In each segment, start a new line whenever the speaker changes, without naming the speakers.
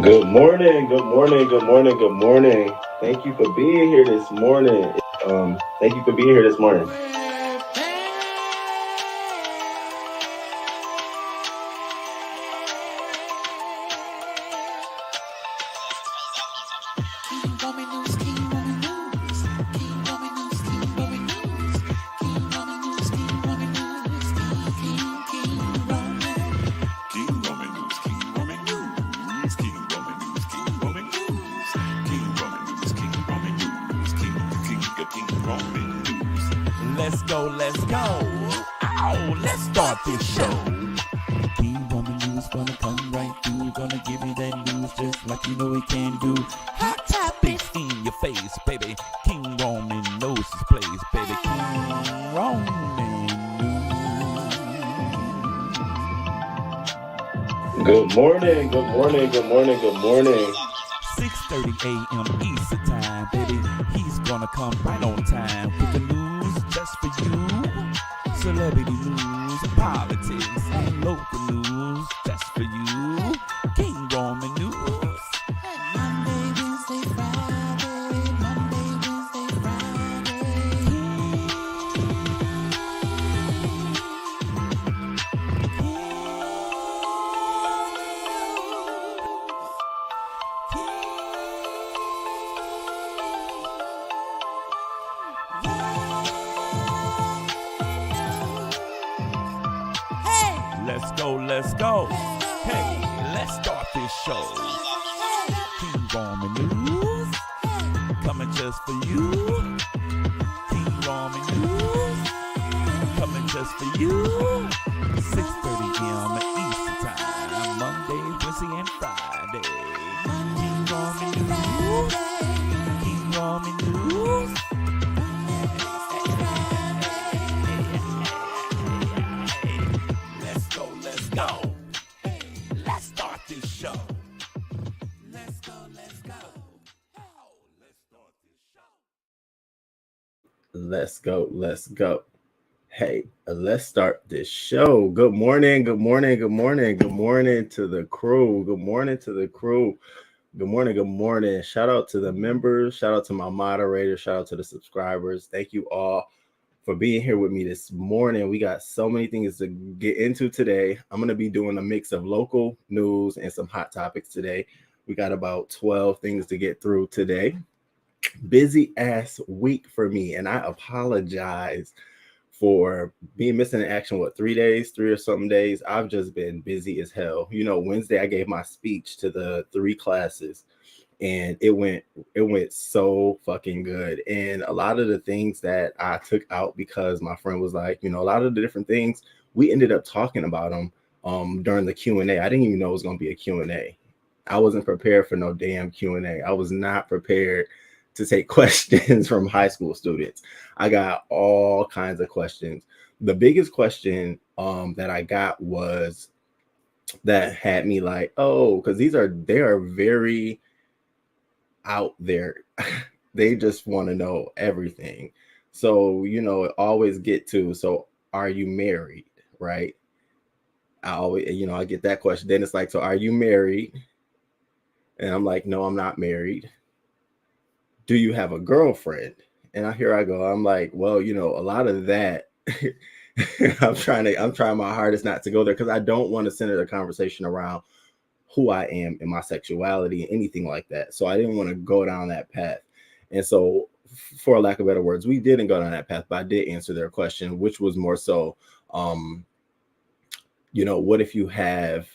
Good morning, good morning, good morning, good morning. Thank you for being here this morning. Thank you for being here this morning.
Let's go, let's go. Oh, let's start this show. King Roman News gonna come right through. Gonna give you that news just like you know he can do. Hot topics in your face, baby. King Roman knows his place, baby. King Roman News.
Good morning, good morning, good morning, good morning.
6:30 a.m. Eastern time, baby. He's gonna come right on time with the news just for you. Celebrity news, politics, and local news just for you. King Roman News. Monday, Wednesday, Friday. Monday, Wednesday, Let's go, let's go. Hey, let's start this show. King Roman News, coming just for you. King Roman News, coming just for you. 6:30 a.m. Eastern time, Monday, Wednesday, and Friday. King Roman News, King Roman News. Let's go. Hey, let's start this show. Let's go, let's go. Oh, let's start this show.
Let's go, let's go. Hey, let's start this show. Good morning, good morning, good morning, good morning to the crew. Good morning to the crew. Good morning, good morning. Shout out to the members. Shout out to my moderators. Shout out to the subscribers. Thank you all for being here with me this morning. We got so many things to get into today. I'm going to be doing a mix of local news and some hot topics today. We got about 12 things to get through today. Busy ass week for me, and I apologize for being missing in action. 3 or something days. I've just been busy as hell. You know, Wednesday I gave my speech to the 3 classes, and it went so fucking good. And a lot of the things that I took out, because my friend was like, you know, a lot of the different things, we ended up talking about them during the Q&A. I didn't even know it was going to be a Q&A. I wasn't prepared for no damn Q&A. I was not prepared to take questions from high school students. I got all kinds of questions. The biggest question that I got was that had me like, oh, because they are very out there. They just want to know everything. So, you know, always get to, so are you married? Right? I always, you know, I get that question. Then it's like, so are you married? And I'm like, no, I'm not married. Do you have a girlfriend? And here I go. I'm like, well, you know, a lot of that. I'm trying my hardest not to go there, because I don't want to center the conversation around who I am and my sexuality and anything like that. So I didn't want to go down that path. And so, for lack of better words, we didn't go down that path, but I did answer their question, which was more so, you know, what if you have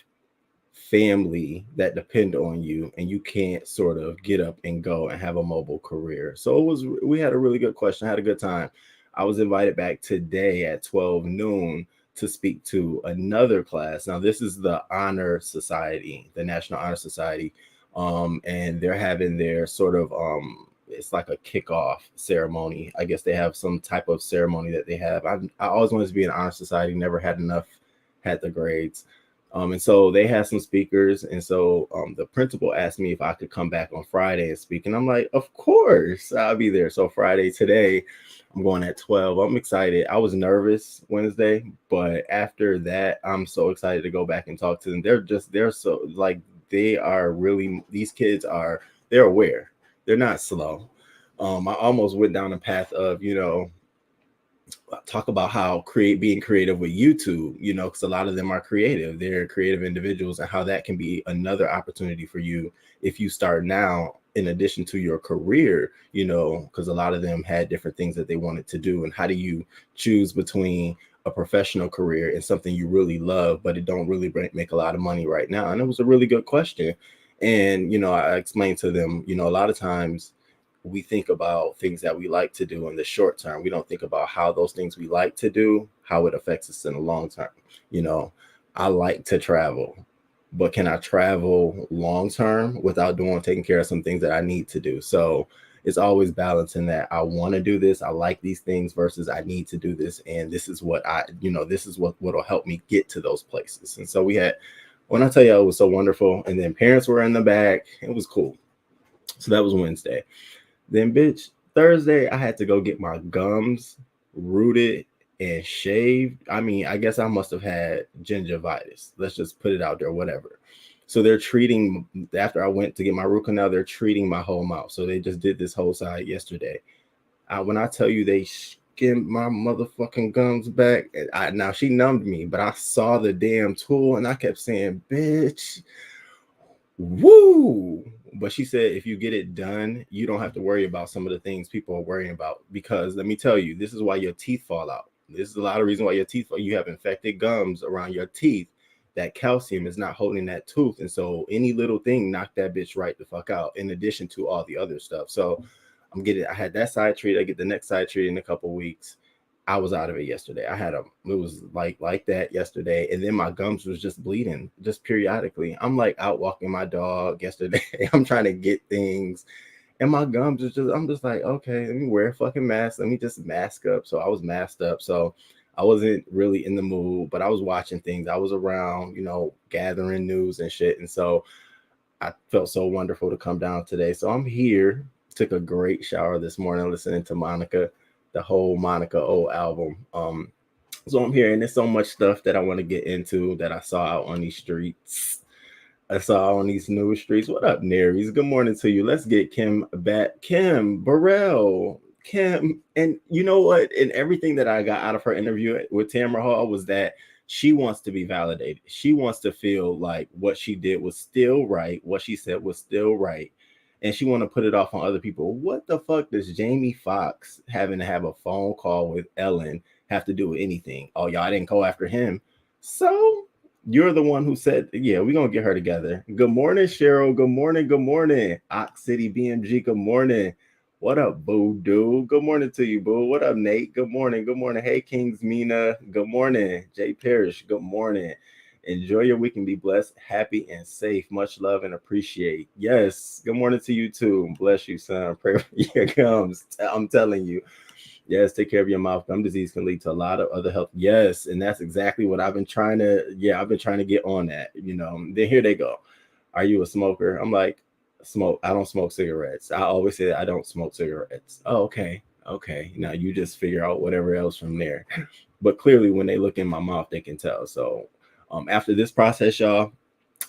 family that depend on you and you can't sort of get up and go and have a mobile career? So we had a really good question. I had a good time. I was invited back today at 12 noon to speak to another class. Now, this is the Honor Society, the National Honor Society. And they're having their sort of, it's like a kickoff ceremony. I guess they have some type of ceremony that they have. I always wanted to be an Honor Society, never had the grades. And so they had some speakers. And so the principal asked me if I could come back on Friday and speak. And I'm like, of course, I'll be there. So Friday today, I'm going at 12. I'm excited. I was nervous Wednesday, but after that, I'm so excited to go back and talk to them. They're so like, they are really, these kids are, they're aware. They're not slow. I almost went down the path of, talk about how being creative with YouTube, because a lot of them are creative. They're creative individuals, and how that can be another opportunity for you if you start now in addition to your career, because a lot of them had different things that they wanted to do. And how do you choose between a professional career and something you really love, but it don't really make a lot of money right now? And it was a really good question. And, I explained to them, a lot of times we think about things that we like to do in the short term. We don't think about how those things we like to do, how it affects us in the long term. I like to travel, but can I travel long term without taking care of some things that I need to do? So it's always balancing that. I want to do this. I like these things versus I need to do this. And this is what this is what'll help me get to those places. And so when I tell you it was so wonderful, and then parents were in the back, it was cool. So that was Wednesday. Then, bitch, Thursday, I had to go get my gums rooted and shaved. I mean, I guess I must have had gingivitis. Let's just put it out there, whatever. So they're treating, after I went to get my root canal, they're treating my whole mouth. So they just did this whole side yesterday. When I tell you they skimmed my motherfucking gums back, now she numbed me, but I saw the damn tool and I kept saying, bitch, woo. But she said if you get it done, you don't have to worry about some of the things people are worrying about, because let me tell you, this is why your teeth fall out. This is a lot of reason why your teeth you have infected gums around your teeth. That calcium is not holding that tooth, and so any little thing knock that bitch right the fuck out, in addition to all the other stuff. So I had that side treat. I get the next side treat in a couple weeks. I was out of it yesterday. It was like that yesterday. And then my gums was just bleeding just periodically. I'm like out walking my dog yesterday. I'm trying to get things. And my gums is I'm just like, okay, let me wear a fucking mask. Let me just mask up. So I was masked up. So I wasn't really in the mood, but I was watching things. I was around, gathering news and shit. And so I felt so wonderful to come down today. So I'm here. Took a great shower this morning listening to Monica, the whole Monica O album. So I'm here, and there's so much stuff that I want to get into that I saw out on these streets. I saw on these new streets. What up, Naries? Good morning to you. Let's get Kim back. Kim, Burrell, Kim. And you know what? And everything that I got out of her interview with Tamara Hall was that she wants to be validated. She wants to feel like what she did was still right. What she said was still right. And she want to put it off on other people. What the fuck does Jamie Foxx having to have a phone call with Ellen have to do with anything? Oh, y'all didn't go after him. So you're the one who said, yeah, we're going to get her together. Good morning, Cheryl. Good morning. Good morning. Ox City BMG. Good morning. What up, Boo Dude? Good morning to you, Boo. What up, Nate? Good morning. Good morning. Hey, Kings Mina. Good morning. Jay Parrish. Good morning. Enjoy your week and be blessed, happy, and safe. Much love and appreciate. Yes. Good morning to you too. Bless you, son. Pray for your gums. I'm telling you. Yes, take care of your mouth. Gum disease can lead to a lot of other health. Yes, and that's exactly what I've been trying to. Yeah, I've been trying to get on that. Then here they go. Are you a smoker? I'm like, smoke. I don't smoke cigarettes. I always say that I don't smoke cigarettes. Oh, okay. Okay. Now you just figure out whatever else from there. But clearly, when they look in my mouth, they can tell. So after this process, y'all,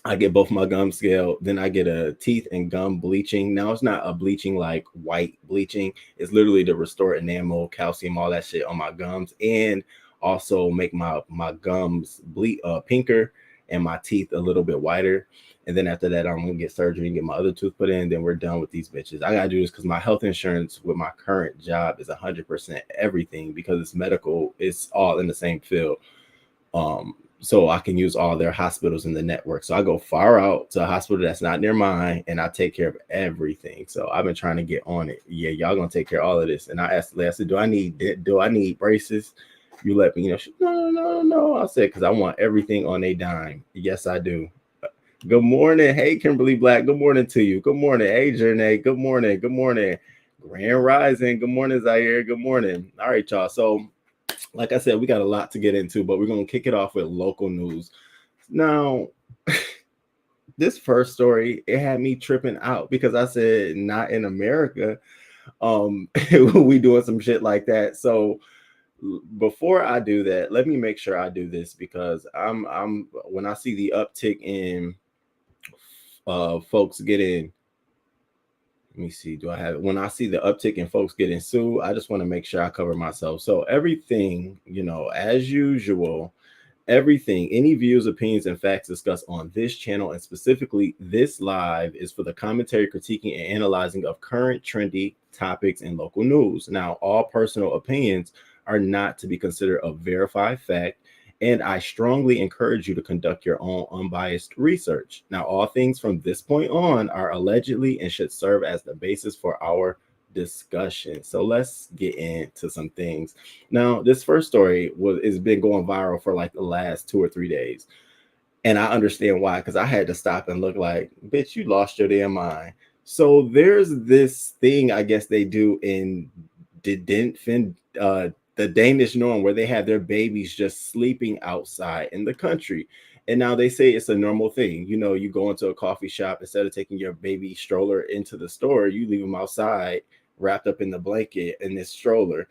I get both my gums scaled. Then I get a teeth and gum bleaching. Now it's not a bleaching like white bleaching. It's literally to restore enamel, calcium, all that shit on my gums, and also make my gums bleed pinker and my teeth a little bit whiter. And then after that, I'm gonna get surgery and get my other tooth put in. Then we're done with these bitches. I gotta do this because my health insurance with my current job is 100% everything, because it's medical. It's all in the same field. So I can use all their hospitals in the network. So I go far out to a hospital that's not near mine, and I take care of everything. So I've been trying to get on it. Yeah, y'all gonna take care of all of this. And I asked Leah, I said, do I need braces? You let me, no. I said, because I want everything on a dime. Yes, I do. Good morning. Hey, Kimberly Black. Good morning to you. Good morning. Hey, Jernay. Good morning. Good morning. Grand Rising. Good morning, Zaire. Good morning. All right, y'all. So like I said, we got a lot to get into, but we're going to kick it off with local news. Now, this first story, it had me tripping out because I said, not in America. We doing some shit like that. So before I do that, let me make sure I do this because I'm when I see the uptick in folks getting, let me see, do I have it? When I see the uptick in folks getting sued, I just want to make sure I cover myself. So everything, as usual, everything, any views, opinions, and facts discussed on this channel and specifically this live is for the commentary, critiquing, and analyzing of current trendy topics and local news. Now, all personal opinions are not to be considered a verified fact, and I strongly encourage you to conduct your own unbiased research. Now, all things from this point on are allegedly and should serve as the basis for our discussion. So let's get into some things. Now, this first story has been going viral for like the last 2 or 3 days. And I understand why, because I had to stop and look like, bitch, you lost your damn mind. So there's this thing I guess they do in the Danish norm where they have their babies just sleeping outside in the country. And now they say it's a normal thing. You go into a coffee shop, instead of taking your baby stroller into the store, you leave them outside wrapped up in the blanket in this stroller.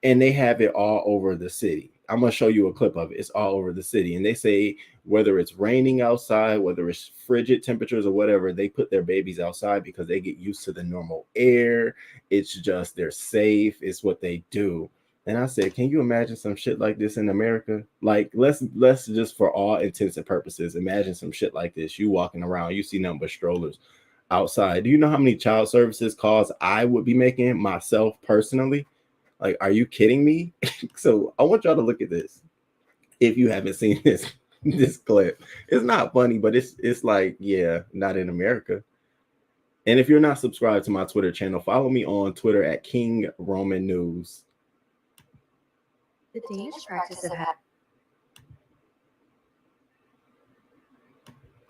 And they have it all over the city. I'm going to show you a clip of it. It's all over the city. And they say whether it's raining outside, whether it's frigid temperatures or whatever, they put their babies outside because they get used to the normal air. It's just they're safe. It's what they do. And I said, can you imagine some shit like this in America? Like, let's just, for all intents and purposes, imagine some shit like this. You walking around, you see nothing but strollers outside. Do you know how many child services calls I would be making myself personally? Like, are you kidding me? So I want y'all to look at this. If you haven't seen this clip, it's not funny, but it's like, yeah, not in America. And if you're not subscribed to my Twitter channel, follow me on Twitter at King Roman News.
The Danish practice of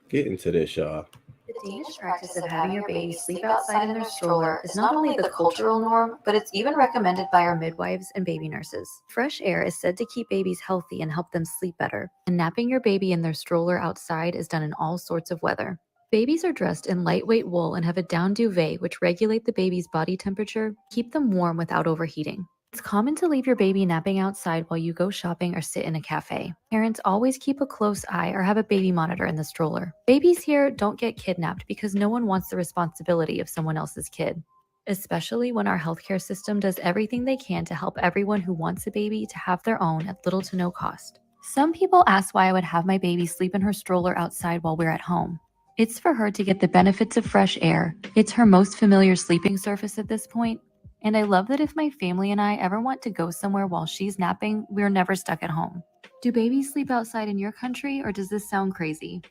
Get into this, y'all.
The Danish practice of having your baby sleep outside in their stroller is not only the cultural norm, but it's even recommended by our midwives and baby nurses. Fresh air is said to keep babies healthy and help them sleep better, and napping your baby in their stroller outside is done in all sorts of weather. Babies are dressed in lightweight wool and have a down duvet which regulate the baby's body temperature, keep them warm without overheating. It's common to leave your baby napping outside while you go shopping or sit in a cafe. Parents always keep a close eye or have a baby monitor in the stroller. Babies here don't get kidnapped because no one wants the responsibility of someone else's kid, especially when our healthcare system does everything they can to help everyone who wants a baby to have their own at little to no cost. Some people ask why I would have my baby sleep in her stroller outside while we're at home. It's for her to get the benefits of fresh air. It's her most familiar sleeping surface at this point. And I love that if my family and I ever want to go somewhere while she's napping, we're never stuck at home. Do babies sleep outside in your country, or does this sound crazy?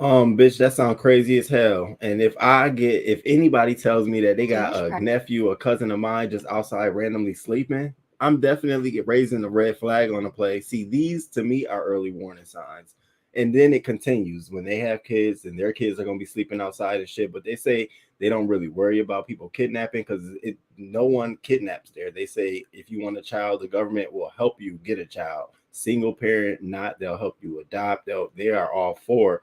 Bitch, that sounds crazy as hell. And if anybody tells me that they got a nephew or cousin of mine just outside randomly sleeping, I'm definitely raising the red flag on the play. See, these to me are early warning signs. And then it continues when they have kids and their kids are going to be sleeping outside and shit. But they say they don't really worry about people kidnapping because no one kidnaps there. They say if you want a child, the government will help you get a child. Single parent, not, they'll help you adopt. They are all for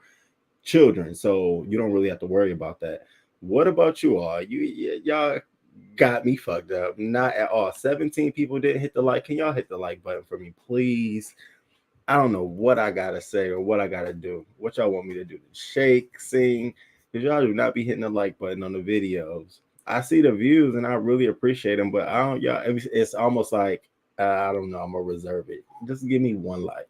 children. So you don't really have to worry about that. What about you all? Y'all got me fucked up. Not at all. 17 people didn't hit the like. Can y'all hit the like button for me, please? I don't know what I gotta say or what I gotta do. What y'all want me to do? Shake, sing? Because y'all do not be hitting the like button on the videos. I see the views and I really appreciate them, but I don't. Y'all, it's almost like I don't know. I'm gonna reserve it. Just give me one like.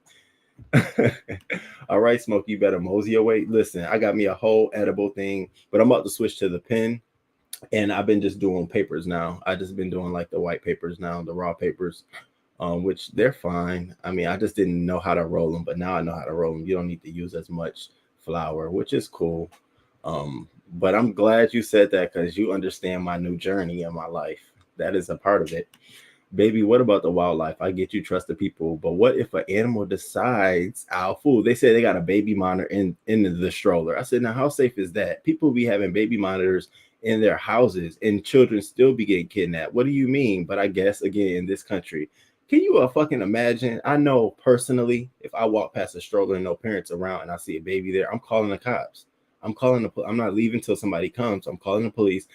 All right, Smoke, you better mosey away. Listen, I got me a whole edible thing, but I'm about to switch to the pen. And I've been just doing papers now. I just been doing like the white papers now, the raw papers. Which they're fine. I mean, I just didn't know how to roll them, but now I know how to roll them. You don't need to use as much flour, which is cool. But I'm glad you said that because you understand my new journey in my life. That is a part of it. Baby, what about the wildlife? I get you trust the people, but what if an animal decides, fool, they say they got a baby monitor in the stroller. I said, now how safe is that? People be having baby monitors in their houses and children still be getting kidnapped. What do you mean? But I guess, again, in this country, Can you fucking imagine? I know personally, if I walk past a stroller and no parents around and I see a baby there, I'm calling the cops. I'm not leaving till somebody comes. I'm calling the police.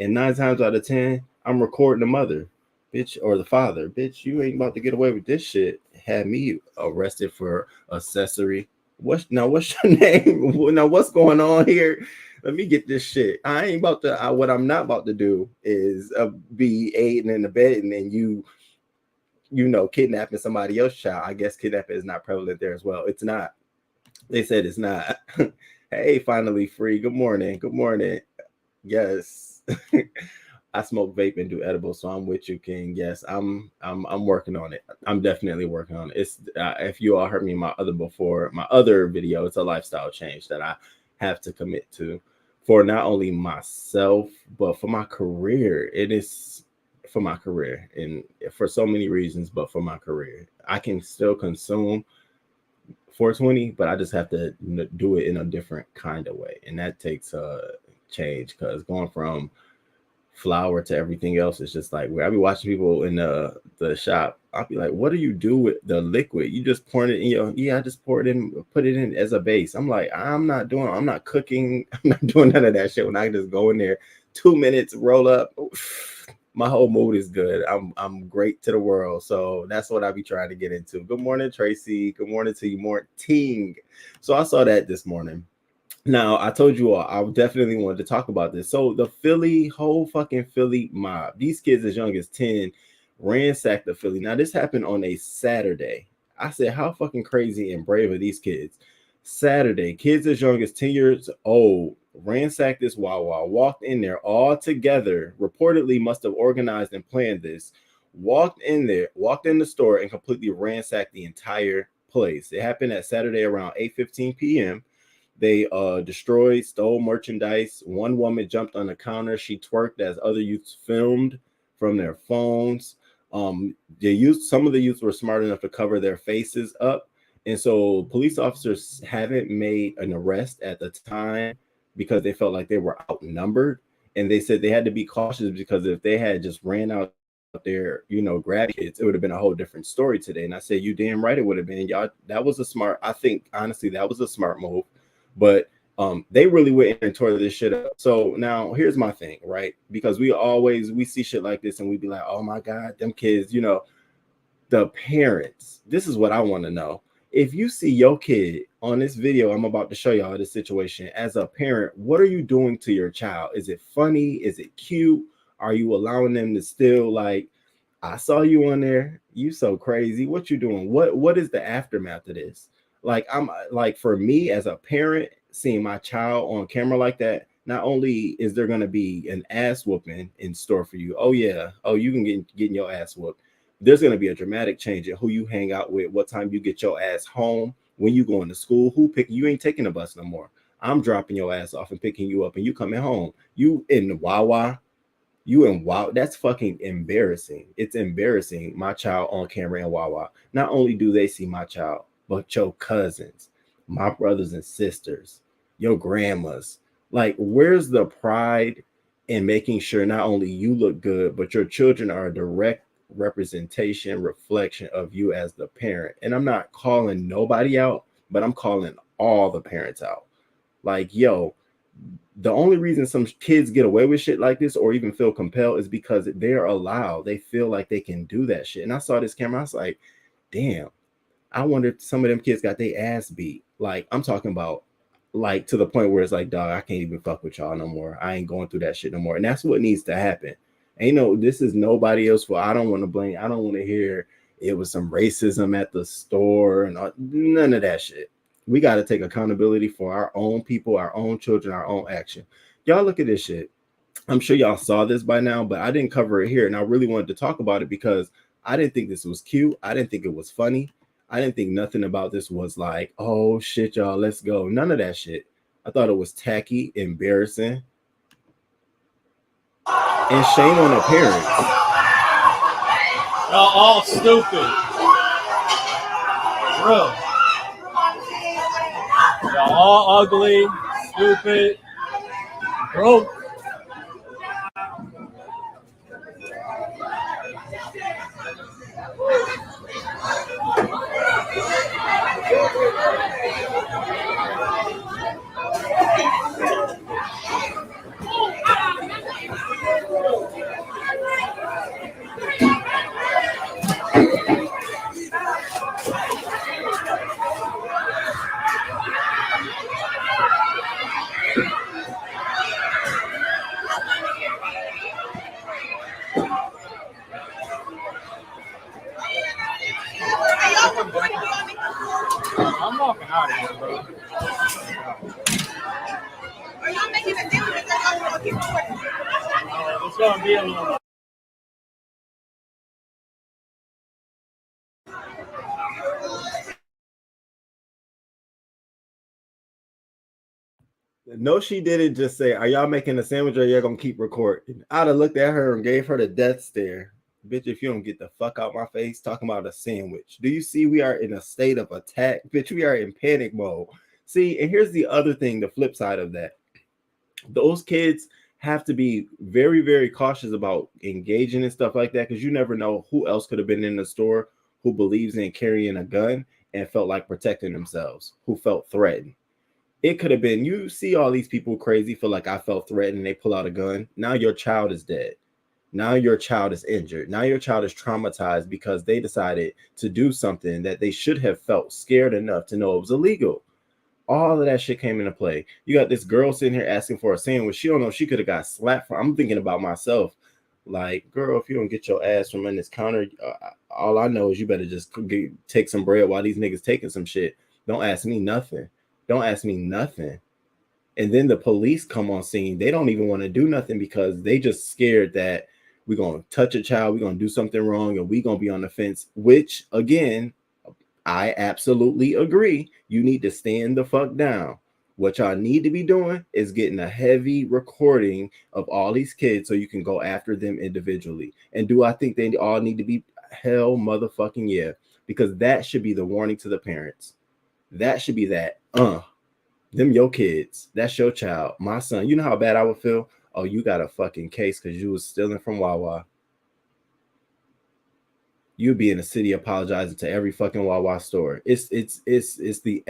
And 9 times out of 10, I'm recording the mother, bitch, or the father. Bitch, you ain't about to get away with this shit. Had me arrested for accessory. What's your name? Now what's going on here? Let me get this shit. I ain't about to. What I'm not about to do is be aiding in the bed and then you kidnapping somebody else's child. I guess kidnapping is not prevalent there as well. It's not. They said it's not. Hey, finally free. Good morning. Good morning. Yes. I smoke vape and do edibles, so I'm with you, King. Yes, I'm working on it. I'm definitely working on it. It's if you all heard me in my other video, it's a lifestyle change that I have to commit to for not only myself but for my career. It is for my career and for so many reasons, but for my career, I can still consume 420, but I just have to do it in a different kind of way, and that takes a change because going from flour to everything else is just like where I be watching people in the shop. I'll be like, what do you do with the liquid? You just pour it in I just pour it in, put it in as a base. I'm like, I'm not cooking, I'm not doing none of that shit when I can just go in there 2 minutes, roll up. My whole mood is good. I'm great to the world. So that's what I be trying to get into. Good morning, Tracy. Good morning to you, Morting. So I saw that this morning. Now, I told you all, I definitely wanted to talk about this. So the whole fucking Philly mob, these kids as young as 10 ransacked the Philly. Now, this happened on a Saturday. I said, how fucking crazy and brave are these kids? Saturday, kids as young as 10 years old ransacked this Wawa, walked in there all together, reportedly must have organized and planned this, walked in the store and completely ransacked the entire place. It happened at Saturday around 8:15 p.m. They destroyed, stole merchandise. One woman jumped on the counter. She twerked as other youths filmed from their phones. Some of the youths were smart enough to cover their faces up. And so police officers haven't made an arrest at the time because they felt like they were outnumbered. And they said they had to be cautious because if they had just ran out there, grab kids, it would have been a whole different story today. And I said, you damn right it would have been. Y'all, I think, honestly, that was a smart move. But they really went in and tore this shit up. So now here's my thing, right? Because we see shit like this and we be like, oh my God, them kids, the parents. This is what I want to know. If you see your kid on this video, I'm about to show y'all this situation as a parent, what are you doing to your child? Is it funny? Is it cute? Are you allowing them to still like, I saw you on there. You so crazy. What you doing? What is the aftermath of this? Like, I'm like, for me as a parent, seeing my child on camera like that, not only is there going to be an ass whooping in store for you. Oh yeah. Oh, you can getting your ass whooped. There's going to be a dramatic change in who you hang out with, what time you get your ass home, when you going to school, you ain't taking the bus no more. I'm dropping your ass off and picking you up and you coming home. You in Wawa. That's fucking embarrassing. It's embarrassing. My child on camera in Wawa. Not only do they see my child, but your cousins, my brothers and sisters, your grandmas. Like, where's the pride in making sure not only you look good, but your children are a direct reflection of you as the parent? And I'm not calling nobody out, but I'm calling all the parents out. Like, yo, the only reason some kids get away with shit like this or even feel compelled is because they're allowed. They feel like they can do that shit. And I saw this camera. I was like, damn, I wonder if some of them kids got their ass beat. Like, I'm talking about, like, to the point where it's like, dog, I can't even fuck with y'all no more. I ain't going through that shit no more. And that's what needs to happen. This is nobody else for. I don't want to blame. I don't want to hear it was some racism at the store and none of that shit. We got to take accountability for our own people, our own children, our own action. Y'all look at this shit. I'm sure y'all saw this by now, but I didn't cover it here. And I really wanted to talk about it because I didn't think this was cute. I didn't think it was funny. I didn't think nothing about this was like, oh shit, y'all, let's go. None of that shit. I thought it was tacky, embarrassing, and shame on the parents.
Y'all all stupid. Bro. Y'all all ugly, stupid, broke. walking out of here, bro.
Are y'all making a deal with that? I'm gonna keep recording.
It's gonna be a little.
No, she didn't just say, "Are y'all making a sandwich or y'all gonna keep recording?" I'd have looked at her and gave her the death stare. Bitch, if you don't get the fuck out my face talking about a sandwich. Do you see we are in a state of attack? Bitch, we are in panic mode. See, and here's the other thing, the flip side of that. Those kids have to be very, very cautious about engaging and stuff like that, because you never know who else could have been in the store who believes in carrying a gun and felt like protecting themselves, who felt threatened. It could have been, you see all these people crazy, feel like I felt threatened, and they pull out a gun. Now your child is dead. Now your child is injured. Now your child is traumatized because they decided to do something that they should have felt scared enough to know it was illegal. All of that shit came into play. You got this girl sitting here asking for a sandwich. She don't know, she could have got slapped for. I'm thinking about myself. Like, girl, if you don't get your ass from in this counter, all I know is you better just take some bread while these niggas taking some shit. Don't ask me nothing. Don't ask me nothing. And then the police come on scene. They don't even want to do nothing because they just scared that we're going to touch a child, we're going to do something wrong, and we're going to be on the fence, which, again, I absolutely agree. You need to stand the fuck down. What y'all need to be doing is getting a heavy recording of all these kids so you can go after them individually. And do I think they all need to be? Hell motherfucking yeah. Because that should be the warning to the parents. That should be that. Them your kids. That's your child. My son. You know how bad I would feel? Oh, you got a fucking case because you was stealing from Wawa. You'd be in the city apologizing to every fucking Wawa store. It's the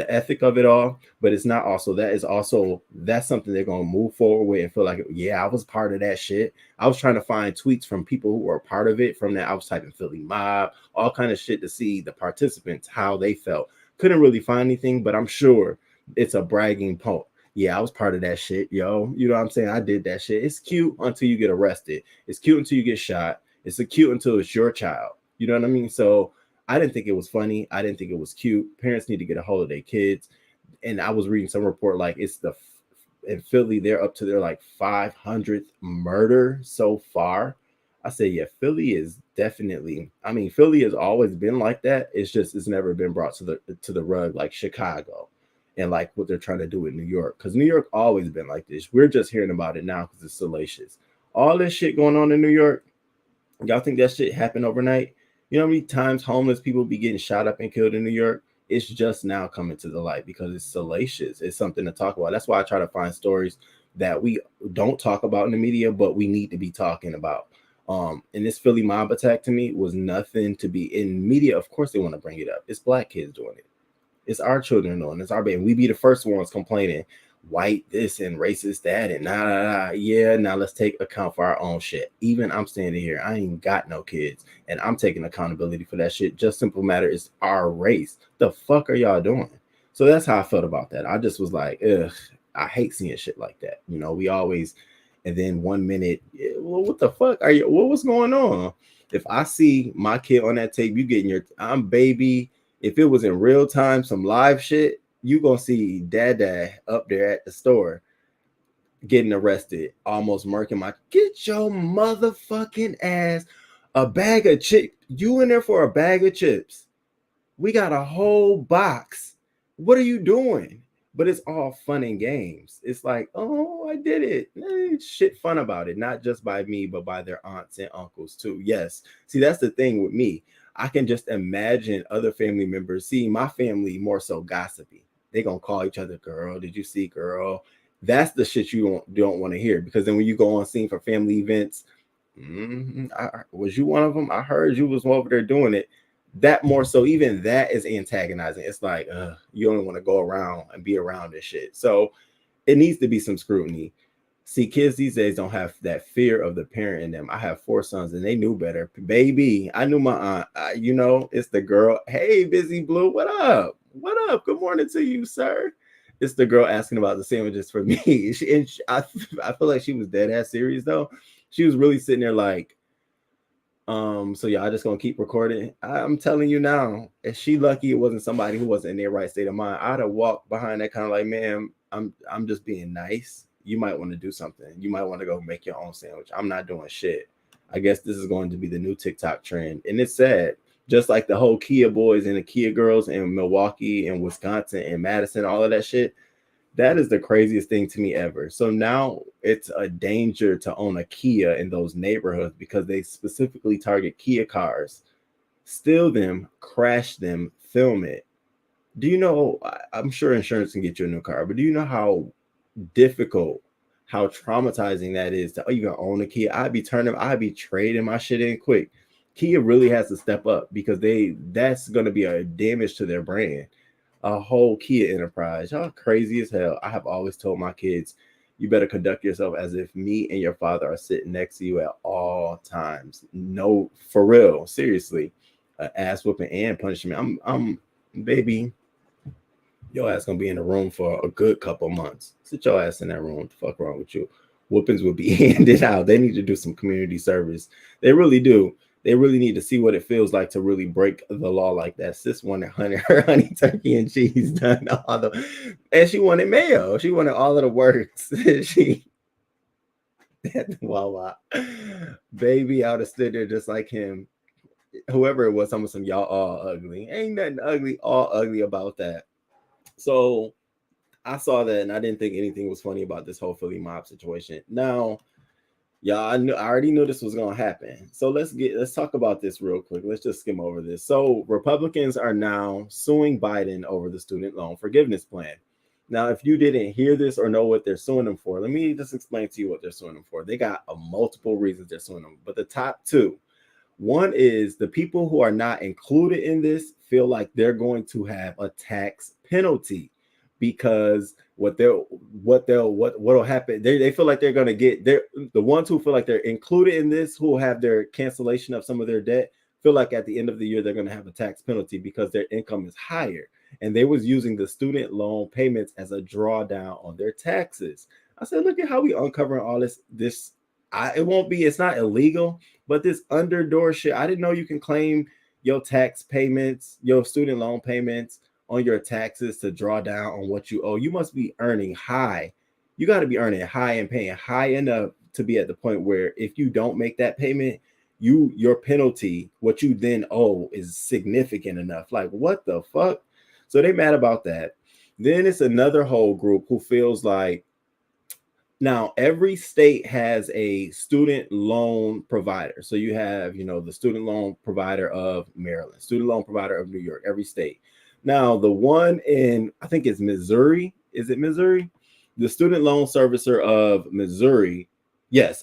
ethic of it all, but it's not also that. Is also that's something they're gonna move forward with and feel like, yeah, I was part of that shit. I was trying to find tweets from people who were part of it. From that, I was typing Philly mob, all kind of shit to see the participants how they felt. Couldn't really find anything, but I'm sure it's a bragging point. Yeah, I was part of that shit, yo. You know what I'm saying? I did that shit. It's cute until you get arrested. It's cute until you get shot. It's cute until it's your child. You know what I mean? So I didn't think it was funny. I didn't think it was cute. Parents need to get a hold of their kids. And I was reading some report like it's in Philly, they're up to their like 500th murder so far. I say, yeah, Philly is definitely, I mean, Philly has always been like that. It's just, it's never been brought to the rug like Chicago and like what they're trying to do in New York. Because New York always been like this. We're just hearing about it now because it's salacious. All this shit going on in New York, y'all think that shit happened overnight? You know how many times homeless people be getting shot up and killed in New York? It's just now coming to the light because it's salacious. It's something to talk about. That's why I try to find stories that we don't talk about in the media, but we need to be talking about. And this Philly mob attack to me was nothing to be in media. Of course they want to bring it up. It's black kids doing it. It's our children doing it. It's our baby. We be the first ones complaining, white this and racist that and nah. Yeah, now let's take account for our own shit. Even I'm standing here, I ain't got no kids, and I'm taking accountability for that shit. Just simple matter is our race. The fuck are y'all doing? So that's how I felt about that. I just was like, ugh, I hate seeing shit like that. You know, we always, and then 1 minute, well, what the fuck are you? What was going on? If I see my kid on that tape, you getting your, I'm baby. If it was in real time, some live shit, you gonna see dad up there at the store getting arrested, almost murking my, get your motherfucking ass a bag of chips. You in there for a bag of chips. We got a whole box. What are you doing? But it's all fun and games. It's like, oh, I did it. Shit fun about it. Not just by me, but by their aunts and uncles too. Yes. See, that's the thing with me. I can just imagine other family members. See, my family more so gossipy. They gonna call each other, girl, did you see, girl? That's the shit you don't want to hear, because then when you go on scene for family events, was you one of them? I heard you was over there doing it. That more so, even that is antagonizing. It's like, you only want to go around and be around this shit. So it needs to be some scrutiny. See, kids these days don't have that fear of the parent in them. I have 4 sons and they knew better. Baby, I knew my aunt. You know, it's the girl. Hey, Busy Blue, what up? What up? Good morning to you, sir. It's the girl asking about the sandwiches for me. I feel like she was dead ass serious though. She was really sitting there like, So y'all just gonna keep recording. I'm telling you now, if she lucky it wasn't somebody who wasn't in their right state of mind, I'd have walked behind that kind of like, man, I'm just being nice. You might want to do something. You might want to go make your own sandwich. I'm not doing shit. I guess this is going to be the new TikTok trend. And it's sad. Just like the whole Kia boys and the Kia girls in Milwaukee and Wisconsin and Madison, all of that shit. That is the craziest thing to me ever. So now it's a danger to own a Kia in those neighborhoods because they specifically target Kia cars, steal them, crash them, film it. Do you know, I'm sure insurance can get you a new car, but do you know how difficult, how traumatizing that is to even own a Kia? I'd be trading my shit in quick. Kia really has to step up because that's going to be a damage to their brand. A whole Kia enterprise. Y'all crazy as hell. I have always told my kids, you better conduct yourself as if me and your father are sitting next to you at all times. No, for real, seriously. Ass whooping and punishment. I'm baby, your ass gonna be in the room for a good couple months. Sit your ass in that room. What the fuck wrong with you? Whoopings will be handed out. They need to do some community service. They really do. They really need to see what it feels like to really break the law like that. Sis wanted her honey turkey and cheese done and she wanted mayo. She wanted all of the works. She at the Wawa. Baby, I would have stood there just like him. Whoever it was, some y'all all ugly. Ain't nothing all ugly about that. So I saw that and I didn't think anything was funny about this whole Philly mob situation. Now, y'all, I already knew this was gonna happen. So let's talk about this real quick. Let's just skim over this. So Republicans are now suing Biden over the student loan forgiveness plan. Now, if you didn't hear this or know what they're suing them for, let me just explain to you what they're suing them for. They got multiple reasons they're suing them, but the top two. One is the people who are not included in this feel like they're going to have a tax penalty because what'll happen, they feel like they're going to get the ones who feel like they're included in this, who will have their cancellation of some of their debt, feel like at the end of the year they're going to have a tax penalty because their income is higher, and they was using the student loan payments as a drawdown on their taxes. I said, look at how we uncovering all this it's not illegal, but this underdoor shit. I didn't know you can claim your tax payments, your student loan payments on your taxes to draw down on what you owe. You must be earning high. You got to be earning high and paying high enough to be at the point where if you don't make that payment, your penalty, what you then owe, is significant enough. Like, what the fuck? So they mad about that. Then it's another whole group who feels like, now every state has a student loan provider. So you have, the student loan provider of Maryland, student loan provider of New York, every state. Now, the one in, I think it's Missouri. Is it Missouri? The student loan servicer of Missouri,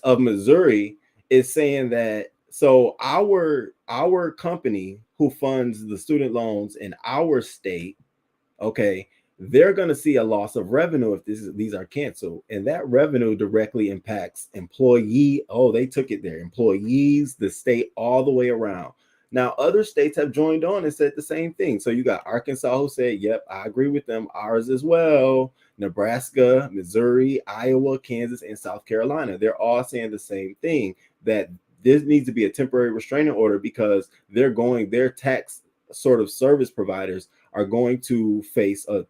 of Missouri, is saying that, so our company who funds the student loans in our state, okay, they're going to see a loss of revenue if these are canceled. And that revenue directly impacts employees, the state, all the way around. Now, other states have joined on and said the same thing. So you got Arkansas who said, yep, I agree with them. Ours as well. Nebraska, Missouri, Iowa, Kansas, and South Carolina. They're all saying the same thing, that this needs to be a temporary restraining order because their tax sort of service providers are going to face a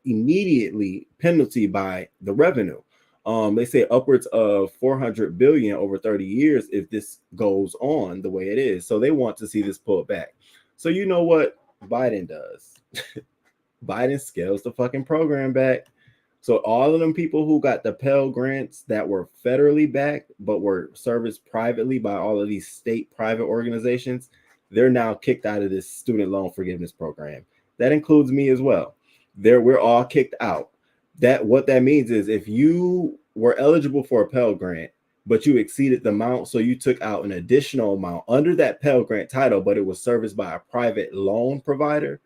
immediately penalty by the revenue. They say upwards of 400 billion over 30 years if this goes on the way it is. So they want to see this pulled back. So you know what Biden does? Biden scales the fucking program back. So all of them people who got the Pell Grants that were federally backed but were serviced privately by all of these state private organizations, they're now kicked out of this student loan forgiveness program. That includes me as well. We're all kicked out. What that means is if you were eligible for a Pell Grant, but you exceeded the amount, so you took out an additional amount under that Pell Grant title, but it was serviced by a private loan provider,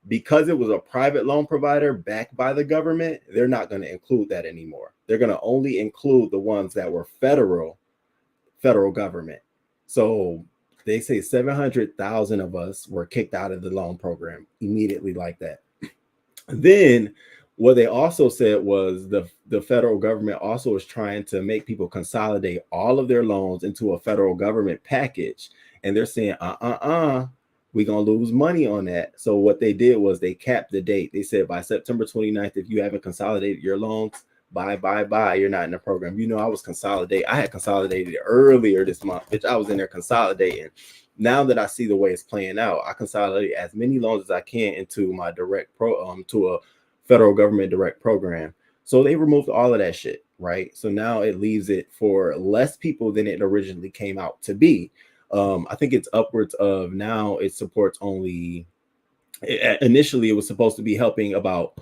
because it was a private loan provider backed by the government, they're not going to include that anymore. They're going to only include the ones that were federal government. So they say 700,000 of us were kicked out of the loan program immediately like that. Then what they also said was the federal government also is trying to make people consolidate all of their loans into a federal government package. and they're saying, we're going to lose money on that. So what they did was they capped the date. They said by September 29th, if you haven't consolidated your loans, bye, you're not in the program. You know, I had consolidated earlier this month, bitch. I was in there consolidating. Now that I see the way it's playing out, I consolidate as many loans as I can into my to a federal government direct program. So they removed all of that shit, right? So now it leaves it for less people than it originally came out to be. I think it's upwards of, now it supports only, initially it was supposed to be helping about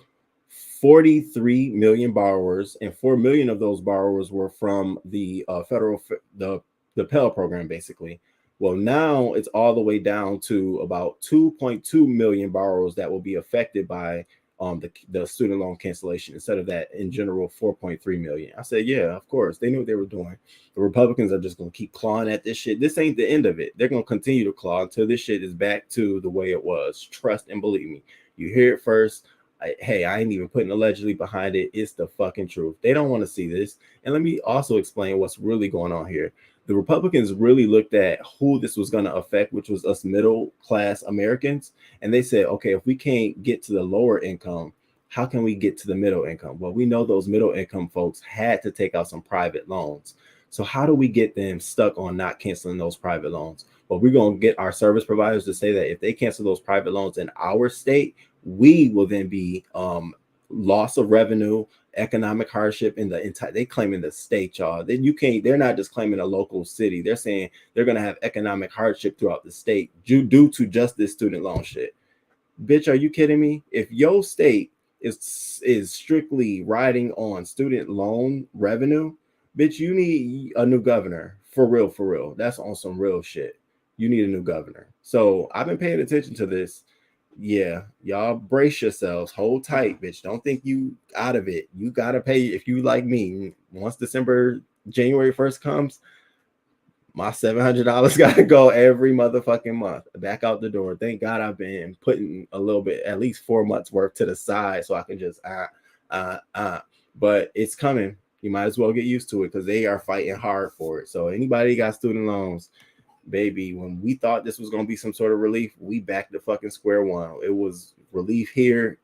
43 million borrowers, and 4 million of those borrowers were from the the Pell program, basically. Well, now it's all the way down to about 2.2 million borrowers that will be affected by the student loan cancellation, instead of that in general 4.3 million. I said, yeah, of course they knew what they were doing. The Republicans are just going to keep clawing at this shit. This ain't the end of it. They're going to continue to claw until this shit is back to the way it was. Trust and believe me. You hear it first. Hey, I ain't even putting allegedly behind it. It's the fucking truth. They don't want to see this. And let me also explain what's really going on here. The Republicans really looked at who this was going to affect, which was us middle class Americans. And they said, okay, if we can't get to the lower income, how can we get to the middle income? Well, we know those middle income folks had to take out some private loans. So how do we get them stuck on not canceling those private loans? Well, we're going to get our service providers to say that if they cancel those private loans in our state, we will then be loss of revenue, economic hardship in the entire, they claiming the state, y'all. Then you can't, they're not just claiming a local city. They're saying they're going to have economic hardship throughout the state due to just this student loan shit. Bitch, are you kidding me? If your state is strictly riding on student loan revenue, bitch, you need a new governor. For real, for real. That's on some real shit. You need a new governor. So I've been paying attention to this. Yeah, y'all brace yourselves, hold tight, bitch. Don't think you out of it. You gotta pay. If you like me, once January 1st comes, my $700 gotta go every motherfucking month back out the door. Thank God I've been putting a little bit, at least 4 months worth to the side, so I can just but it's coming. You might as well get used to it, because they are fighting hard for it. So anybody got student loans, baby, when we thought this was going to be some sort of relief, we back to fucking square one. It was relief here.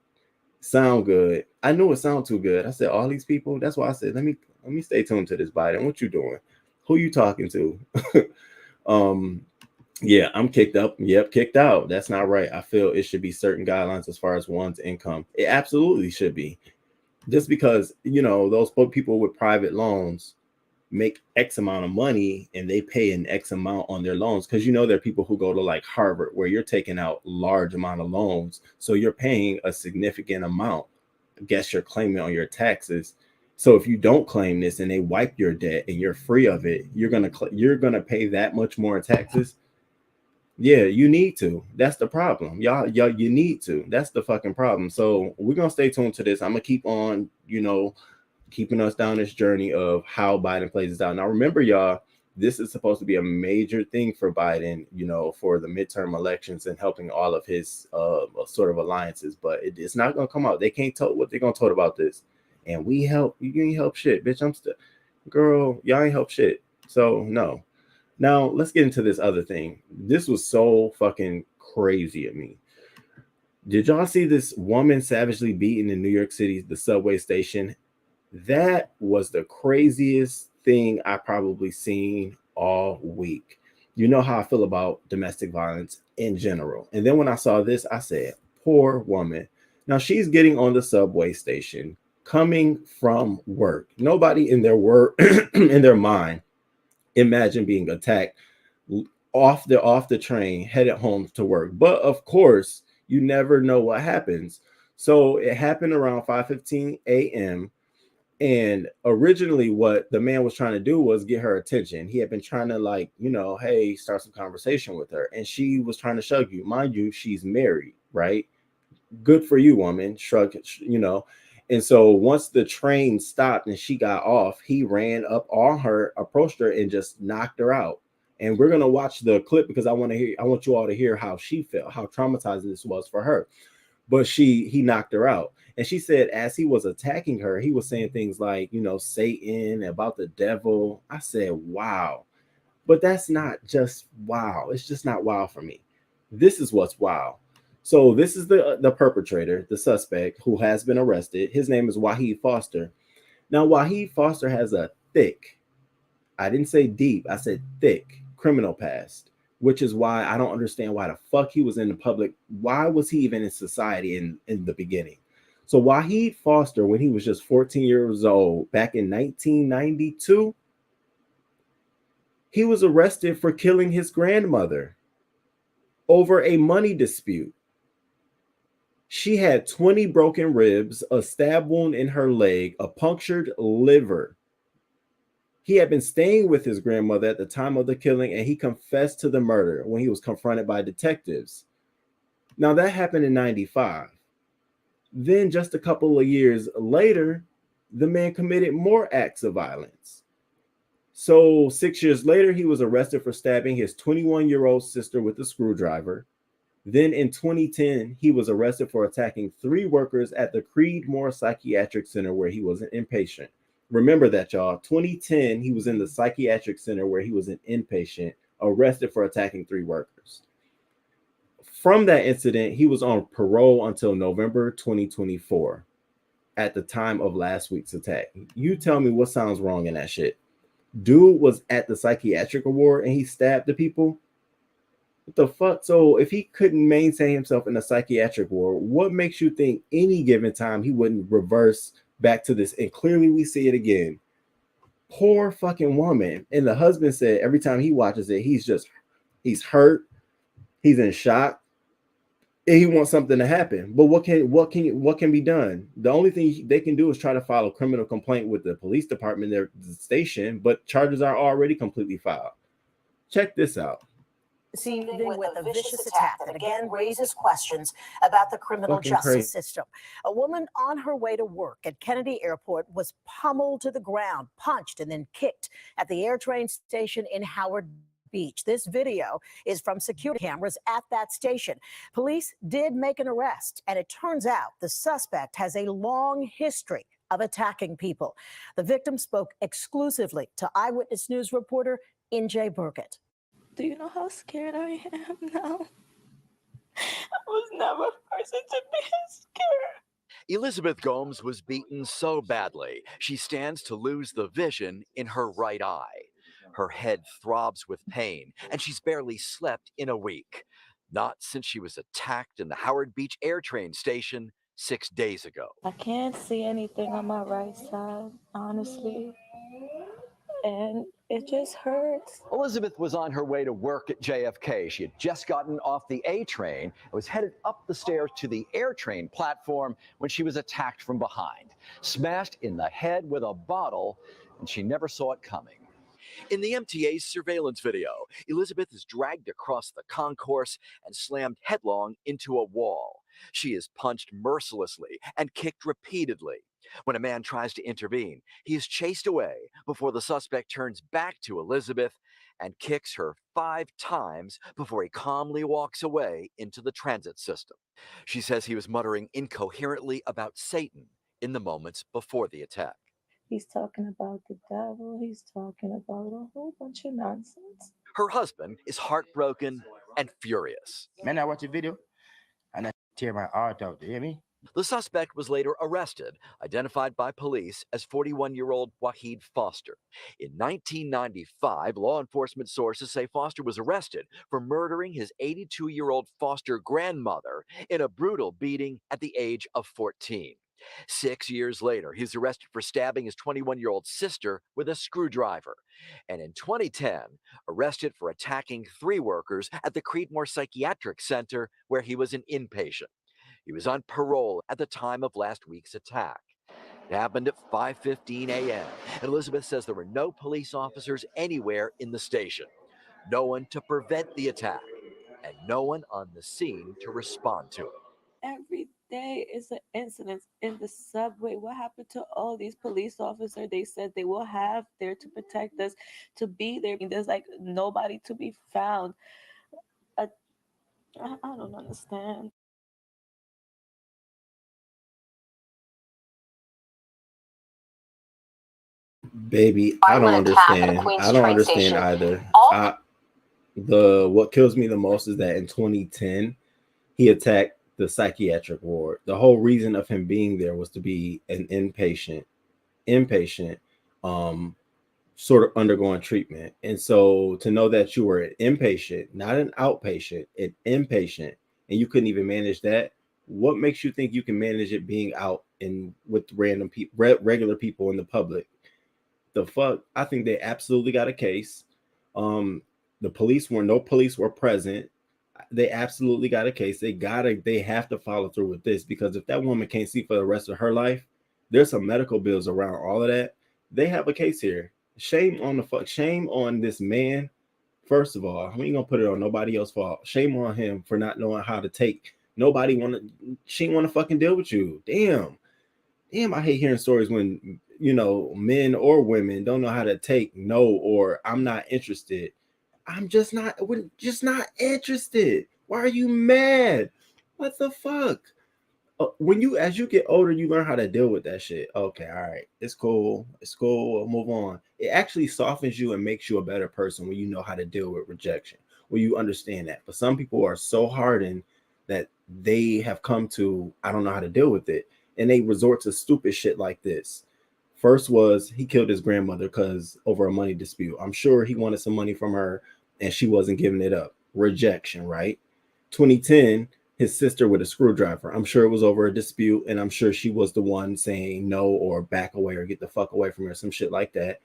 Sound good. I knew it sounded too good. I said, all these people. That's why I said, let me stay tuned to this, Biden. What you doing? Who you talking to? Yeah, I'm kicked up. Yep, kicked out. That's not right. I feel it should be certain guidelines as far as one's income. It absolutely should be. Just because, those people with private loans make X amount of money and they pay an X amount on their loans, because there are people who go to like Harvard where you're taking out large amount of loans, so you're paying a significant amount. I guess you're claiming on your taxes. So if you don't claim this and they wipe your debt and you're free of it, you're gonna pay that much more in taxes. Yeah, you need to. That's the problem, y'all. You need to. That's the fucking problem. So we're gonna stay tuned to this. I'm gonna keep on, keeping us down this journey of how Biden plays this out. Now, remember, y'all, this is supposed to be a major thing for Biden, for the midterm elections and helping all of his sort of alliances. But it's not going to come out. They can't tell what they're going to talk about this. And we help. You ain't help shit, bitch. I'm still, girl, y'all ain't help shit. So, no. Now, let's get into this other thing. This was so fucking crazy at me. Did y'all see this woman savagely beaten in New York City, the subway station? That was the craziest thing I probably seen all week. You know how I feel about domestic violence in general. And then when I saw this, I said, poor woman. Now she's getting on the subway station, coming from work. Nobody in their work, in their mind, imagine being attacked off the train, headed home to work. But of course, you never know what happens. So it happened around 5:15 a.m. And originally what the man was trying to do was get her attention. He had been trying to hey, start some conversation with her. And she was trying to shug you. Mind you, she's married, right? Good for you, woman. Shrug, And so once the train stopped and she got off, he ran up on her, approached her, and just knocked her out. And we're going to watch the clip because I want you all to hear how she felt, how traumatizing this was for her. But he knocked her out. And she said, as he was attacking her, he was saying things like, Satan, about the devil. I said, wow. But that's not just wow. It's just not wow for me. This is what's wow. So this is the perpetrator, the suspect who has been arrested. His name is Wahid Foster. Now Wahid Foster has a thick, I didn't say deep, I said thick criminal past, which is why I don't understand why the fuck he was in the public. Why was he even in society in the beginning? So Wahid Foster, when he was just 14 years old, back in 1992, he was arrested for killing his grandmother over a money dispute. She had 20 broken ribs, a stab wound in her leg, a punctured liver. He had been staying with his grandmother at the time of the killing, and he confessed to the murder when he was confronted by detectives. Now, that happened in 95. Then, just a couple of years later, the man committed more acts of violence. So 6 years later, he was arrested for stabbing his 21-year-old sister with a screwdriver. Then in 2010, he was arrested for attacking 3 workers at the Creedmoor Psychiatric Center where he was an inpatient. Remember that, y'all. 2010, he was in the psychiatric center where he was an inpatient, arrested for attacking 3 workers. From that incident, he was on parole until November 2024 at the time of last week's attack. You tell me what sounds wrong in that shit. Dude was at the psychiatric ward and he stabbed the people. What the fuck? So if he couldn't maintain himself in a psychiatric ward, what makes you think any given time he wouldn't reverse back to this? And clearly we see it again. Poor fucking woman. And the husband said every time he watches it, he's hurt, he's in shock, and he wants something to happen. But what can be done? The only thing they can do is try to file a criminal complaint with the police department, their station, but charges are already completely filed. Check this out.
Scene with a vicious attack that again raises questions about the criminal justice system. A woman on her way to work at Kennedy Airport was pummeled to the ground, punched, and then kicked at the AirTrain station in Howard Beach. This video is from security cameras at that station. Police did make an arrest, and it turns out the suspect has a long history of attacking people. The victim spoke exclusively to Eyewitness News reporter N.J. Burkett.
Do you know how scared I am now? I was never a person to be scared.
Elizabeth Gomes was beaten so badly, she stands to lose the vision in her right eye. Her head throbs with pain, and she's barely slept in a week. Not since she was attacked in the Howard Beach AirTrain station 6 days ago.
I can't see anything on my right side, honestly. And it just hurts.
Elizabeth was on her way to work at JFK. She had just gotten off the A train and was headed up the stairs to the AirTrain platform when she was attacked from behind, smashed in the head with a bottle, and she never saw it coming.
In the MTA's surveillance video, Elizabeth is dragged across the concourse and slammed headlong into a wall. She is punched mercilessly and kicked repeatedly. When a man tries to intervene, he is chased away before the suspect turns back to Elizabeth and kicks her 5 times before he calmly walks away into the transit system. She says he was muttering incoherently about Satan in the moments before the attack.
He's talking about the devil. He's talking about a whole bunch of nonsense.
Her husband is heartbroken and furious.
Man, I watch a video and I tear my heart out. You hear me?
The suspect was later arrested, identified by police as 41-year-old Wahid Foster. In 1995, law enforcement sources say Foster was arrested for murdering his 82-year-old foster grandmother in a brutal beating at the age of 14. 6 years later, he was arrested for stabbing his 21-year-old sister with a screwdriver. And in 2010, arrested for attacking 3 workers at the Creedmoor Psychiatric Center where he was an inpatient. He was on parole at the time of last week's attack. It happened at 5:15 a.m. Elizabeth says there were no police officers anywhere in the station, no one to prevent the attack, and no one on the scene to respond to it.
Every day is an incident in the subway. What happened to all these police officers? They said they will have there to protect us, to be there. There's like nobody to be found. I don't understand.
Baby, I don't understand. I don't understand either. What kills me the most is that in 2010 he attacked the psychiatric ward. The whole reason of him being there was to be an inpatient, sort of undergoing treatment. And so to know that you were an inpatient, not an outpatient, an inpatient, and you couldn't even manage that, what makes you think you can manage it being out and with random people, regular people in the public? The fuck? I think they absolutely got a case. The police were present. They absolutely got a case. They have to follow through with this, because if that woman can't see for the rest of her life, there's some medical bills around all of that. They have a case here. Shame on this man. First of all, we ain't gonna put it on nobody else's fault. Shame on him for not knowing how to take. She want to fucking deal with you. Damn, I hate hearing stories when men or women don't know how to take no, or I'm not interested. We're just not interested. Why are you mad? What the fuck? As you get older, you learn how to deal with that shit. Okay, all right, it's cool, we'll move on. It actually softens you and makes you a better person when you know how to deal with rejection, when you understand that. But some people are so hardened that they have come to, I don't know how to deal with it, and they resort to stupid shit like this. First was he killed his grandmother because over a money dispute. I'm sure he wanted some money from her and she wasn't giving it up. Rejection, right? 2010, his sister with a screwdriver. I'm sure it was over a dispute, and I'm sure she was the one saying no or back away or get the fuck away from her, some shit like that.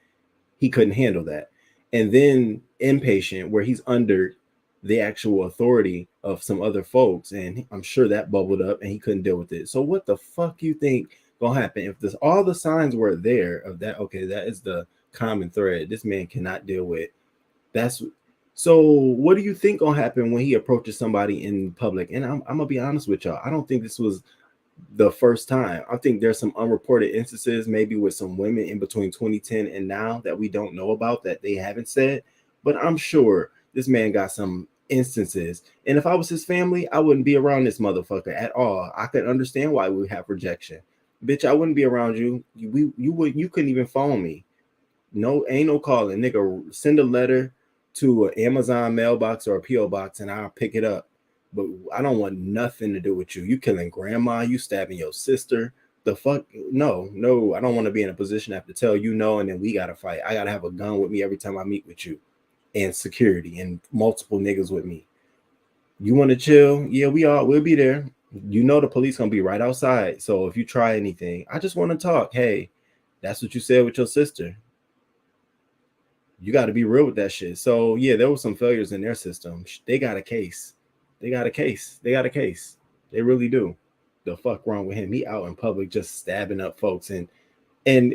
He couldn't handle that. And then inpatient, where he's under the actual authority of some other folks, and I'm sure that bubbled up and he couldn't deal with it. So what the fuck you think gonna happen if all the signs were there of that? Okay, that is the common thread. This man cannot deal with. So what do you think gonna happen when he approaches somebody in public? And I'm gonna be honest with y'all. I don't think this was the first time. I think there's some unreported instances, maybe with some women in between 2010 and now, that we don't know about, that they haven't said. But I'm sure this man got some instances. And if I was his family, I wouldn't be around this motherfucker at all. I could understand why we have rejection. Bitch, I wouldn't be around you. You couldn't even phone me. No, ain't no calling. Nigga, send a letter to an Amazon mailbox or a PO box and I'll pick it up. But I don't want nothing to do with you. You killing grandma, you stabbing your sister. The fuck? No, I don't want to be in a position to have to tell you no, and then we gotta fight. I gotta have a gun with me every time I meet with you, and security and multiple niggas with me. You want to chill? Yeah, we'll be there. The police gonna be right outside. So if you try anything, I just want to talk. Hey, that's what you said with your sister. You got to be real with that shit. So yeah, there were some failures in their system. They got a case. They really do. The fuck wrong with him? He out in public just stabbing up folks. And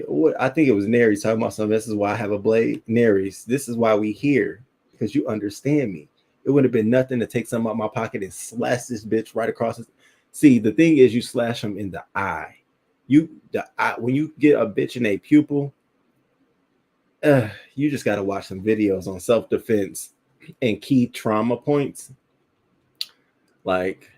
what I think it was Nary's talking about something. This is why I have a blade. Nary's, this is why we here, because you understand me. It would have been nothing to take something out of my pocket and slash this bitch right across his. See, the thing is, you slash him in the eye. When you get a bitch in a pupil, you just got to watch some videos on self-defense and key trauma points. Like,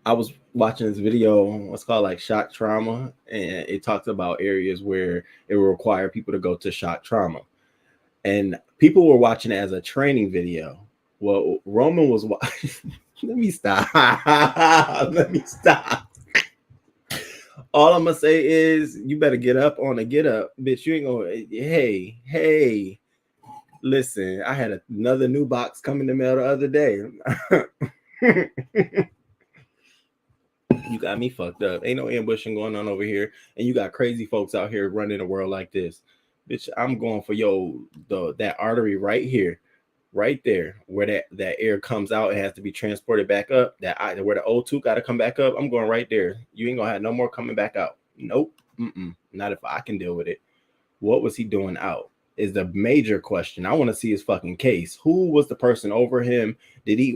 I was watching this video, what's called like shock trauma, and it talks about areas where it will require people to go to shock trauma. And people were watching it as a training video. Well, Roman was watching. Let me stop. All I'm gonna say is you better get up on a get up, bitch. You ain't gonna. Hey, listen. I had another new box come in the mail the other day. You got me fucked up. Ain't no ambushing going on over here, and you got crazy folks out here running the world like this, bitch. I'm going for that artery right here, right there, where that air comes out. It has to be transported back up. Where the O2 got to come back up. I'm going right there. You ain't gonna have no more coming back out. Nope. Not if I can deal with it. What was he doing out is the major question. I want to see his fucking case. Who was the person over him? Did he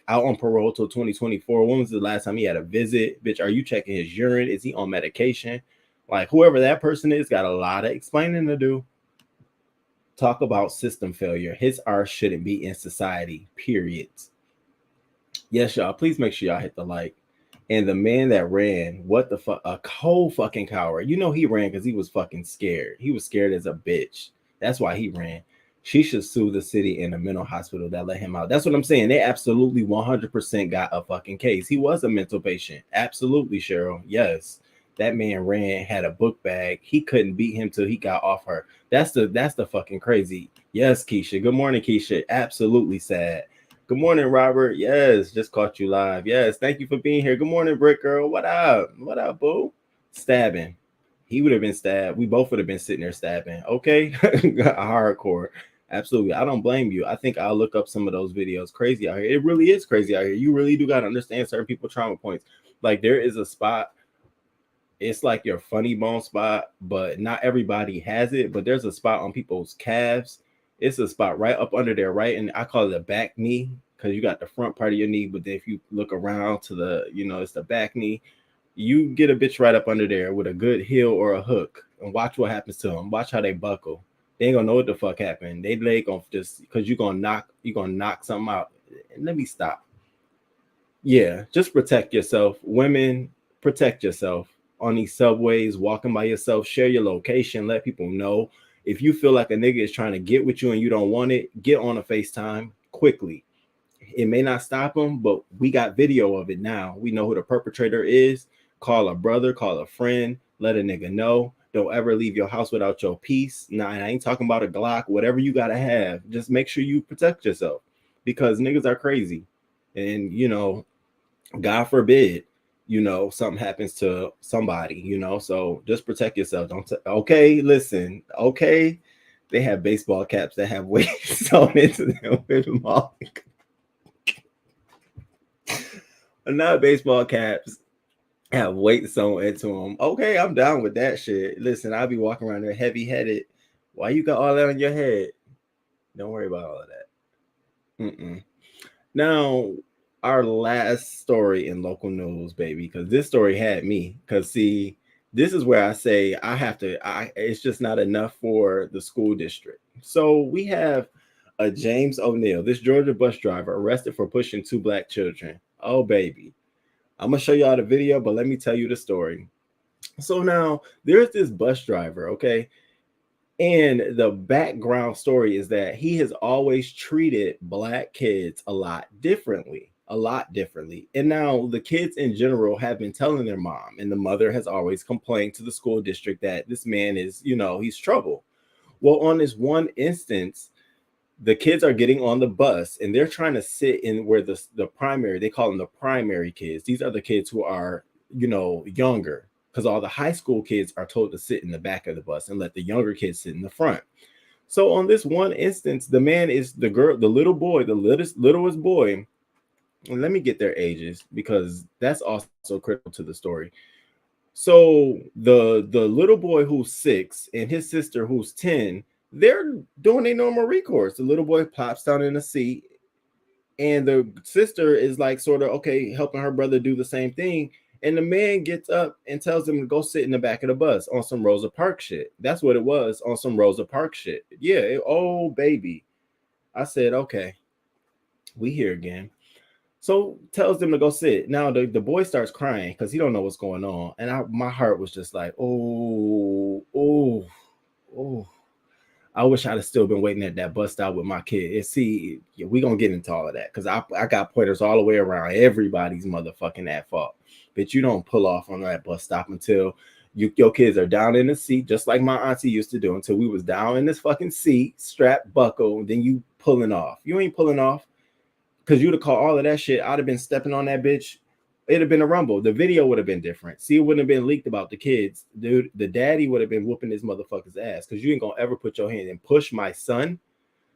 out on parole till 2024? When was the last time he had a visit? Bitch, are you checking his urine? Is he on medication? Like, whoever that person is got a lot of explaining to do. Talk about system failure. His arse shouldn't be in society, period. Yes, y'all, please make sure y'all hit the like. And the man that ran, what the fuck, a whole fucking coward. He ran because he was fucking scared. He was scared as a bitch. That's why he ran. She should sue the city and the mental hospital that let him out. That's what I'm saying. They absolutely 100% got a fucking case. He was a mental patient. Absolutely, Cheryl. Yes. That man had a book bag. He couldn't beat him till he got off her. That's the fucking crazy. Yes, Keisha. Good morning, Keisha. Absolutely sad. Good morning, Robert. Yes, just caught you live. Yes, thank you for being here. Good morning, Brick Girl. What up? What up, boo? Stabbing. He would have been stabbed. We both would have been sitting there stabbing. Okay. Hardcore. Absolutely. I don't blame you. I think I'll look up some of those videos. Crazy out here. It really is crazy out here. You really do got to understand certain people's trauma points. Like there is a spot. It's like your funny bone spot, but not everybody has it. But there's a spot on people's calves. It's a spot right up under there, right? And I call it a back knee because you got the front part of your knee. But then if you look around to the, it's the back knee. You get a bitch right up under there with a good heel or a hook and watch what happens to them. Watch how they buckle. They ain't gonna know what the fuck happened. They leg on just because you're gonna knock something out. And let me stop. Yeah, just protect yourself. Women, protect yourself on these subways, walking by yourself, share your location, let people know. If you feel like a nigga is trying to get with you and you don't want it, get on a FaceTime quickly. It may not stop them, but we got video of it now. We know who the perpetrator is. Call a brother, call a friend, let a nigga know. Don't ever leave your house without your peace. Nah, I ain't talking about a Glock, whatever you gotta have. Just make sure you protect yourself because niggas are crazy. And God forbid, something happens to somebody, so just protect yourself. Okay, listen, okay. They have baseball caps that have weight sewn into them with them all. Not baseball caps have weight sewn into them. Okay, I'm down with that shit. Listen, I'll be walking around there heavy-headed. Why you got all that on your head? Don't worry about all of that. Now, our last story in local news, baby, because this story had me. Because see, this is where I say it's just not enough for the school district. So we have a James O'Neill, this Georgia bus driver, arrested for pushing 2 black children. Oh, baby. I'm going to show y'all the video, but let me tell you the story. So now there's this bus driver, okay? And the background story is that he has always treated black kids a lot differently. And now the kids in general have been telling their mom, and the mother has always complained to the school district that this man is, he's trouble. Well, on this one instance, the kids are getting on the bus and they're trying to sit in where the primary, they call them the primary kids. These are the kids who are, younger, because all the high school kids are told to sit in the back of the bus and let the younger kids sit in the front. So on this one instance, the man is the little boy, the littlest boy. And let me get their ages because that's also critical to the story. So the little boy who's 6 and his sister who's 10, they're doing a normal recourse. The little boy plops down in a seat and the sister is like sort of okay, helping her brother do the same thing. And the man gets up and tells him to go sit in the back of the bus on some Rosa Parks shit. That's what it was, on some Rosa Parks shit. Yeah, oh baby. I said, okay, we here again. So tells them to go sit. Now the boy starts crying because he don't know what's going on. And my heart was just like, oh. I wish I'd have still been waiting at that bus stop with my kid. And see, we're going to get into all of that because I got pointers all the way around. Everybody's motherfucking at fault. But you don't pull off on that bus stop until your kids are down in the seat, just like my auntie used to do, until we was down in this fucking seat, strap, buckle, and then you pulling off. You ain't pulling off because you'd have caught all of that shit. I'd have been stepping on that bitch. It'd have been a rumble. The video would have been different. See, it wouldn't have been leaked about the kids. Dude, the daddy would have been whooping this motherfucker's ass because you ain't going to ever put your hand and push my son.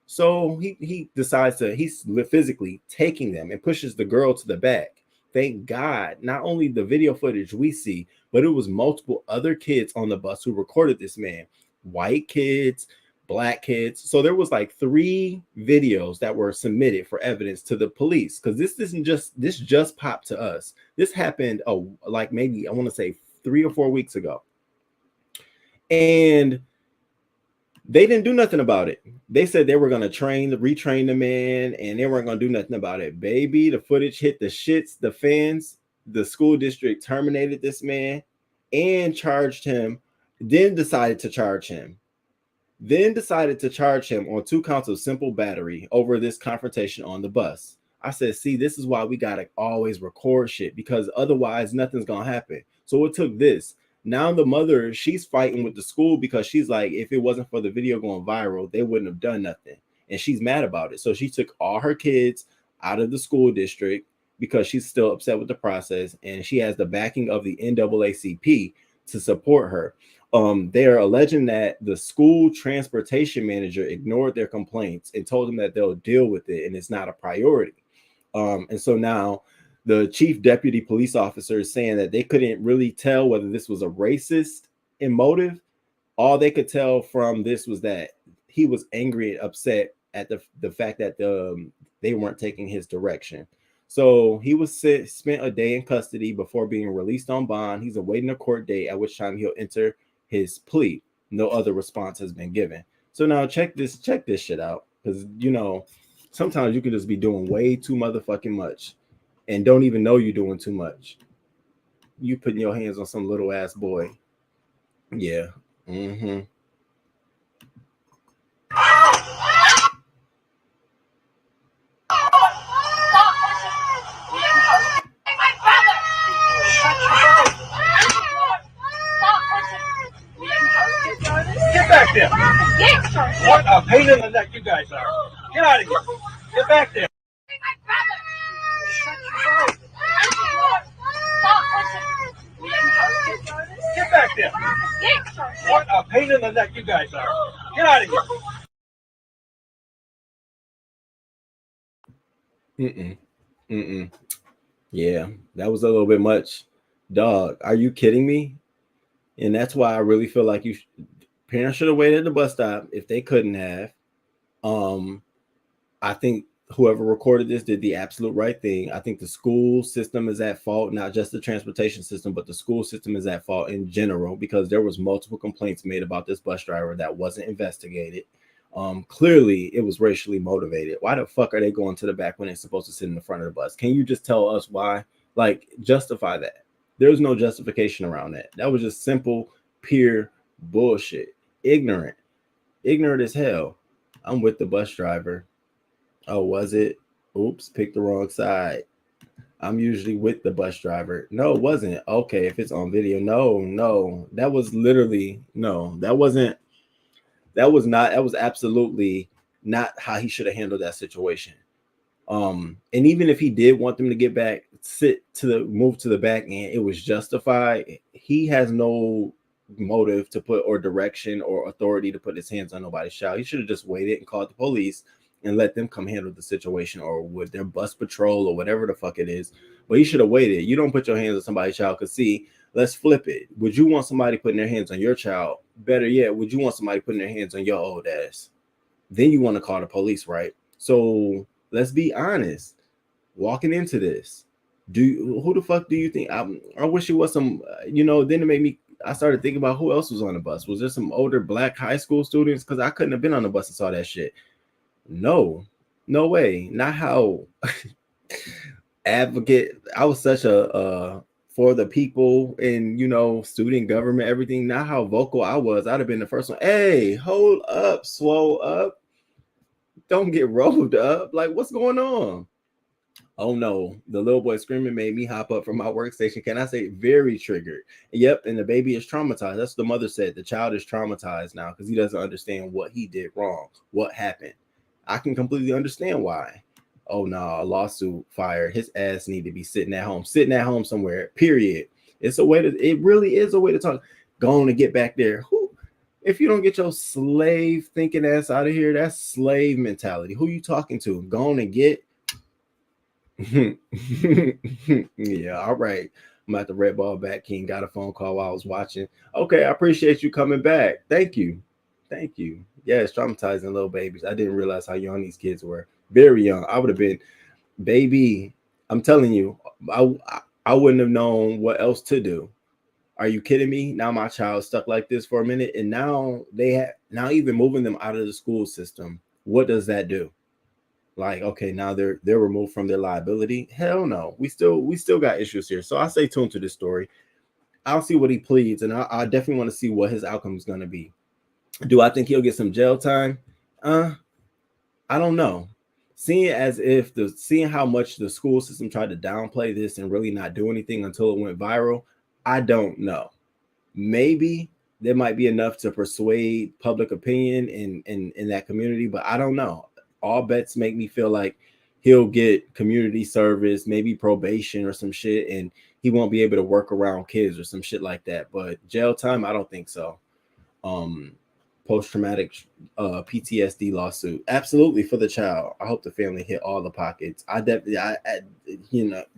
So he decides he's physically taking them and pushes the girl to the back. Thank God, not only the video footage we see, but it was multiple other kids on the bus who recorded this man. White kids, black kids. So there was like 3 videos that were submitted for evidence to the police because this just popped to us. This happened like maybe I want to say 3 or 4 weeks ago, and they didn't do nothing about it. They said they were going to retrain the man, and they weren't going to do nothing about it. Baby, the footage hit the shits, the fans. The school district terminated this man and charged him, then decided to charge him. then decided to charge him on 2 counts of simple battery over this confrontation on the bus. I said, see, this is why we gotta always record shit, because otherwise nothing's gonna happen. So it took this. Now the mother, she's fighting with the school because she's like, if it wasn't for the video going viral, they wouldn't have done nothing. And she's mad about it. So she took all her kids out of the school district because she's still upset with the process. And she has the backing of the NAACP to support her. They are alleging that the school transportation manager ignored their complaints and told them that they'll deal with it and it's not a priority. And so now the chief deputy police officer is saying that they couldn't really tell whether this was a racist in motive. All they could tell from this was that he was angry and upset at the fact that they weren't taking his direction. So he was spent a day in custody before being released on bond. He's awaiting a court date at which time he'll enter his plea. No other response has been given. So now check this shit out, because sometimes you can just be doing way too motherfucking much and don't even know you're doing too much. You putting your hands on some little ass boy. Yeah. Mm-hmm.
Get back there! What a pain in the neck you guys are! Get out of here! Get back there! Get back there! What a pain in the neck you guys are! Get out of
here! Yeah, that was a little bit much. Dog, are you kidding me? And that's why I really feel like parents should have waited at the bus stop if they couldn't have. I think whoever recorded this did the absolute right thing. I think the school system is at fault, not just the transportation system, but the school system is at fault in general, because there was multiple complaints made about this bus driver that wasn't investigated. Clearly it was racially motivated. Why the fuck are they going to the back when they're supposed to sit in the front of the bus? Can you just tell us why? Like, justify that. There's no justification around that. That was just simple, pure bullshit. Ignorant as hell. I'm with the bus driver. Oh, was it? Oops, picked the wrong side. I'm usually with the bus driver. No, it wasn't. Okay, if it's on video. No. That was literally, no, that wasn't. That was absolutely not how he should have handled that situation. And even if he did want them to get back, move to the back end, it was justified. He has no motive to put, or direction or authority to put his hands on nobody's child. He should have just waited and called the police and let them come handle the situation, or with their bus patrol or whatever the fuck it is. But he should have waited. You don't put your hands on somebody's child, because see, let's flip it. Would you want somebody putting their hands on your child? Better yet, would you want somebody putting their hands on your old ass? Then you want to call the police, right? So let's be honest. Walking into this, who the fuck do you think? I wish it was some, then it made me, I started thinking about who else was on the bus. Was there some older black high school students? Because I couldn't have been on the bus and saw that shit. No way. Not how advocate. I was such a for the people and, student government, everything. Not how vocal I was. I'd have been the first one. Hey, hold up, swole up. Don't get rolled up. Like, what's going on? Oh no, the little boy screaming made me hop up from my workstation. Can I say very triggered? Yep, and the baby is traumatized. That's what the mother said. The child is traumatized now because he doesn't understand what he did wrong, what happened. I can completely understand why. Oh no, a lawsuit fired. His ass need to be sitting at home somewhere, period. It really is a way to talk. Go on and get back there. If you don't get your slave thinking ass out of here, that's slave mentality. Who you talking to? Go on and get. Yeah, all right. I'm at the Red Ball Back King. Got a phone call while I was watching. Okay, I appreciate you coming back. Thank you. Yeah, it's traumatizing little babies. I didn't realize how young these kids were. Very young. I would have been, baby. I'm telling you, I wouldn't have known what else to do. Are you kidding me? Now my child's stuck like this for a minute, and now even moving them out of the school system. What does that do? Like, okay, now they're removed from their liability. Hell no. We still got issues here. So I stay tuned to this story. I'll see what he pleads, and I definitely want to see what his outcome is going to be. Do I think he'll get some jail time? I don't know. Seeing how much the school system tried to downplay this and really not do anything until it went viral, I don't know. Maybe there might be enough to persuade public opinion in that community, but I don't know. All bets make me feel like he'll get community service, maybe probation or some shit, and he won't be able to work around kids or some shit like that. But jail time, I don't think so. um Post-traumatic PTSD lawsuit, absolutely, for the child. I hope the family hit all the pockets. I definitely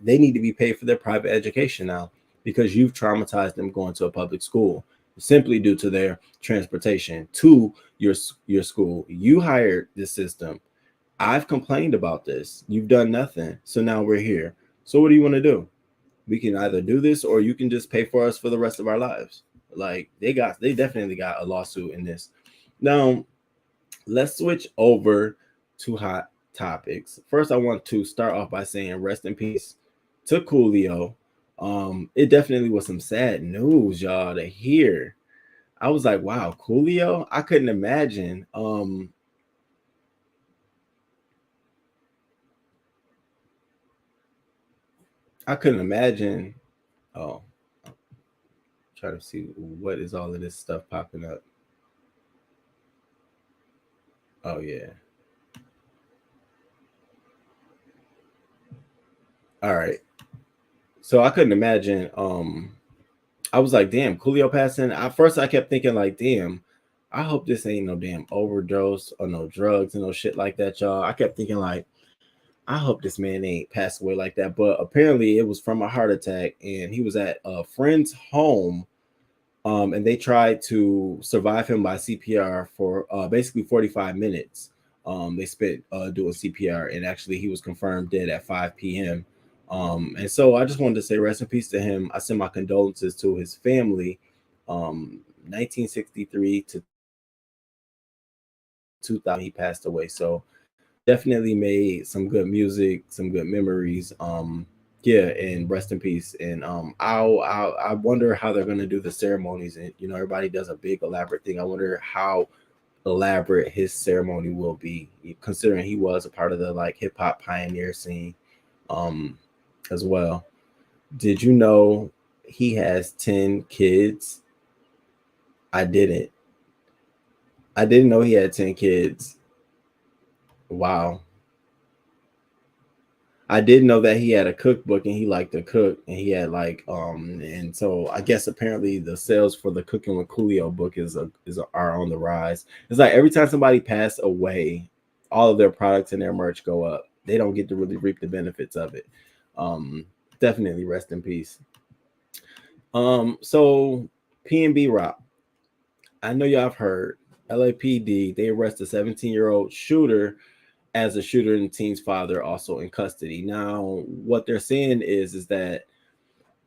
they need to be paid for their private education now, because you've traumatized them going to a public school simply due to their transportation to your school. You hired this system. I've complained about this. You've done nothing, so now we're here. So what do you want to do? We can either do this, or you can just pay for us for the rest of our lives. Like, they definitely got a lawsuit in this. Now, let's switch over to hot topics. First, I want to start off by saying rest in peace to Coolio. It definitely was some sad news, y'all, to hear. I was like, wow, Coolio? I couldn't imagine. I couldn't imagine. Oh, try to see what is all of this stuff popping up. Oh yeah. All right. So I couldn't imagine. I was like, damn, Coolio passing. At first, I kept thinking like, damn, I hope this ain't no damn overdose or no drugs and no shit like that, y'all. I kept thinking like, I hope this man ain't passed away like that. But apparently, it was from a heart attack, and he was at a friend's home. And they tried to survive him by CPR for basically 45 minutes. They spent doing CPR, and actually he was confirmed dead at 5 p.m. And so I just wanted to say rest in peace to him. I send my condolences to his family. 1963 to 2000, he passed away. So definitely made some good music, some good memories. Yeah, and rest in peace. And I wonder how they're gonna do the ceremonies. And everybody does a big elaborate thing. I wonder how elaborate his ceremony will be, considering he was a part of the like hip hop pioneer scene um as well. Did you know he has 10 kids? I didn't. I didn't know he had 10 kids. Wow. I did know that he had a cookbook and he liked to cook, and he had like and so I guess apparently the sales for the Cooking with Coolio book are on the rise. It's like every time somebody passed away, all of their products and their merch go up. They don't get to really reap the benefits of it. Definitely rest in peace. So PNB Rock. I know y'all have heard LAPD, they arrested a 17-year-old shooter as a shooter and the teen's father also in custody. Now, what they're saying is that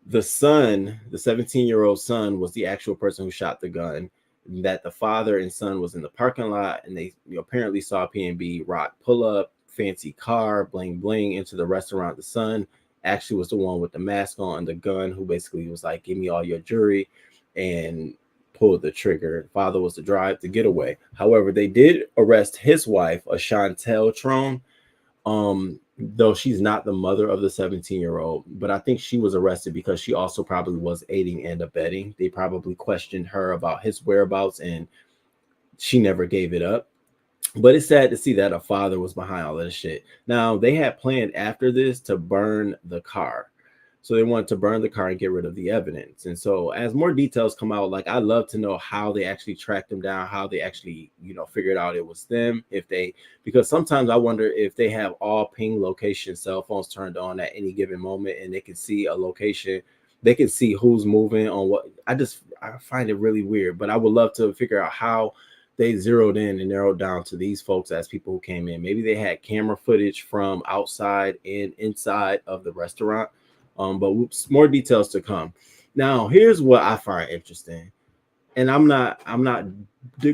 the son, the 17-year-old son, was the actual person who shot the gun. That the father and son was in the parking lot, and they apparently saw PNB Rock pull up, fancy car, bling bling, into the restaurant. The son actually was the one with the mask on and the gun, who basically was like, "Give me all your jewelry," and pulled the trigger. Father was to drive the getaway. However, they did arrest his wife, a Chantel Trone, though she's not the mother of the 17-year-old, but I think she was arrested because she also probably was aiding and abetting. They probably questioned her about his whereabouts, and she never gave it up. But it's sad to see that a father was behind all of this shit. Now, they had planned after this to burn the car. So they wanted to burn the car and get rid of the evidence. And so as more details come out, like, I'd love to know how they actually tracked them down, how they actually, figured out it was them. Because sometimes I wonder if they have all ping location cell phones turned on at any given moment, and they can see a location, they can see who's moving on what. I find it really weird, but I would love to figure out how they zeroed in and narrowed down to these folks as people who came in. Maybe they had camera footage from outside and inside of the restaurant. But more details to come. Now, here's what I find interesting, and I'm not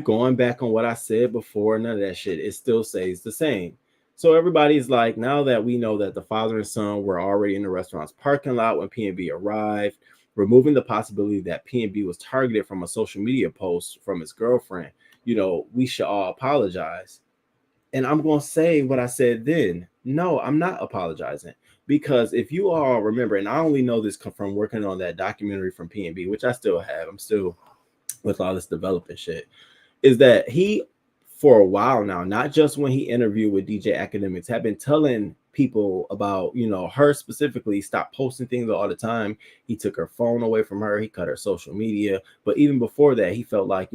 going back on what I said before. None of that shit. It still stays the same. So everybody's like, now that we know that the father and son were already in the restaurant's parking lot when PNB arrived, removing the possibility that PNB was targeted from a social media post from his girlfriend. we should all apologize. And I'm going to say what I said then. No, I'm not apologizing. Because if you all remember, and I only know this from working on that documentary from PNB, which I still have, I'm still with all this developing shit, is that he, for a while now, not just when he interviewed with DJ Academics, have been telling people about, her specifically, stop posting things all the time. He took her phone away from her. He cut her social media. But even before that, he felt like,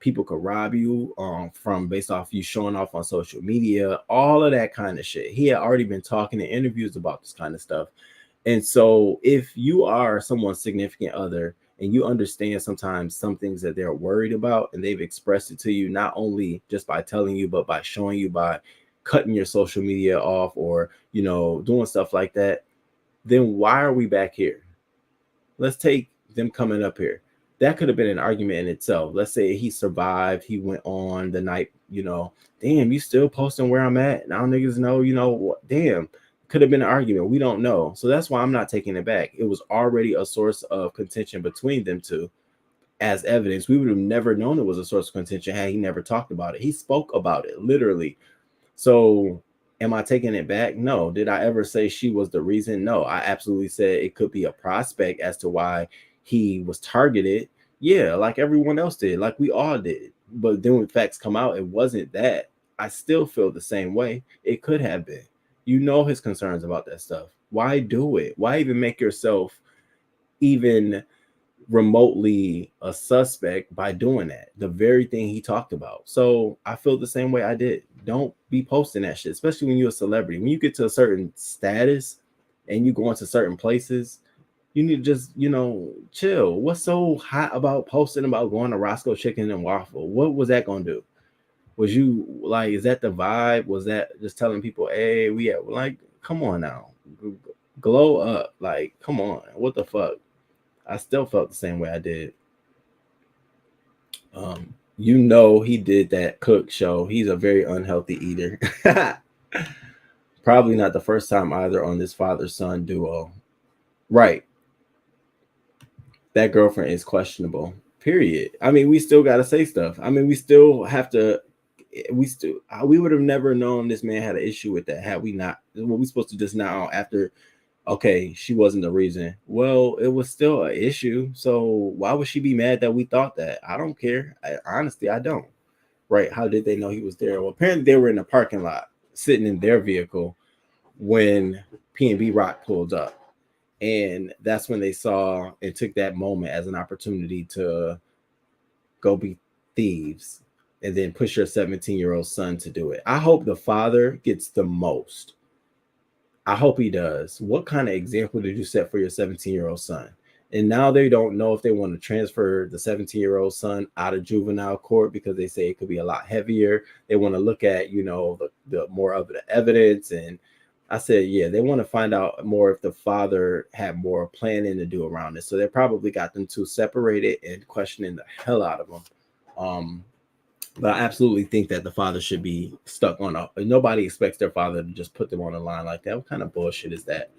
people could rob you from based off you showing off on social media, all of that kind of shit. He had already been talking in interviews about this kind of stuff. And so if you are someone's significant other and you understand sometimes some things that they're worried about and they've expressed it to you, not only just by telling you, but by showing you, by cutting your social media off or, doing stuff like that, then why are we back here? Let's take them coming up here. That could have been an argument in itself. Let's say he survived. He went on the night, damn, you still posting where I'm at? Now niggas know, what? Damn, could have been an argument. We don't know. So that's why I'm not taking it back. It was already a source of contention between them two. As evidence, we would have never known it was a source of contention had he never talked about it. He spoke about it, literally. So am I taking it back? No. Did I ever say she was the reason? No. I absolutely said it could be a prospect as to why he was targeted. Yeah, like everyone else did, like we all did. But then when facts come out, it wasn't that. I still feel the same way. It could have been. His concerns about that stuff. Why do it? Why even make yourself even remotely a suspect by doing that? The very thing he talked about. So I feel the same way I did. Don't be posting that shit, especially when you're a celebrity. When you get to a certain status and you go into certain places, you need to just, chill. What's so hot about posting about going to Roscoe Chicken and Waffle? What was that going to do? Was you like, is that the vibe? Was that just telling people, hey, we have, like, come on now, glow up. Like, come on. What the fuck? I still felt the same way I did. He did that cook show. He's a very unhealthy eater. Probably not the first time either on this father-son duo. Right. That girlfriend is questionable, period. I mean, we still got to say stuff. I mean, we still have to, we would have never known this man had an issue with that had we not. What we supposed to just now after, okay, she wasn't the reason. Well, it was still an issue. So why would she be mad that we thought that? I don't care. Honestly, I don't. Right. How did they know he was there? Well, apparently they were in the parking lot sitting in their vehicle when PNB Rock pulled up. And that's when they saw and took that moment as an opportunity to go be thieves and then push your 17-year-old son to do it. I hope the father gets the most. I hope he does. What kind of example did you set for your 17-year-old son? And now they don't know if they want to transfer the 17-year-old son out of juvenile court because they say it could be a lot heavier. They want to look at, the more of the evidence. And I said, yeah, they want to find out more if the father had more planning to do around this. So they probably got them two separated and questioning the hell out of them. But I absolutely think that the father should be stuck on nobody expects their father to just put them on the line like that. What kind of bullshit is that?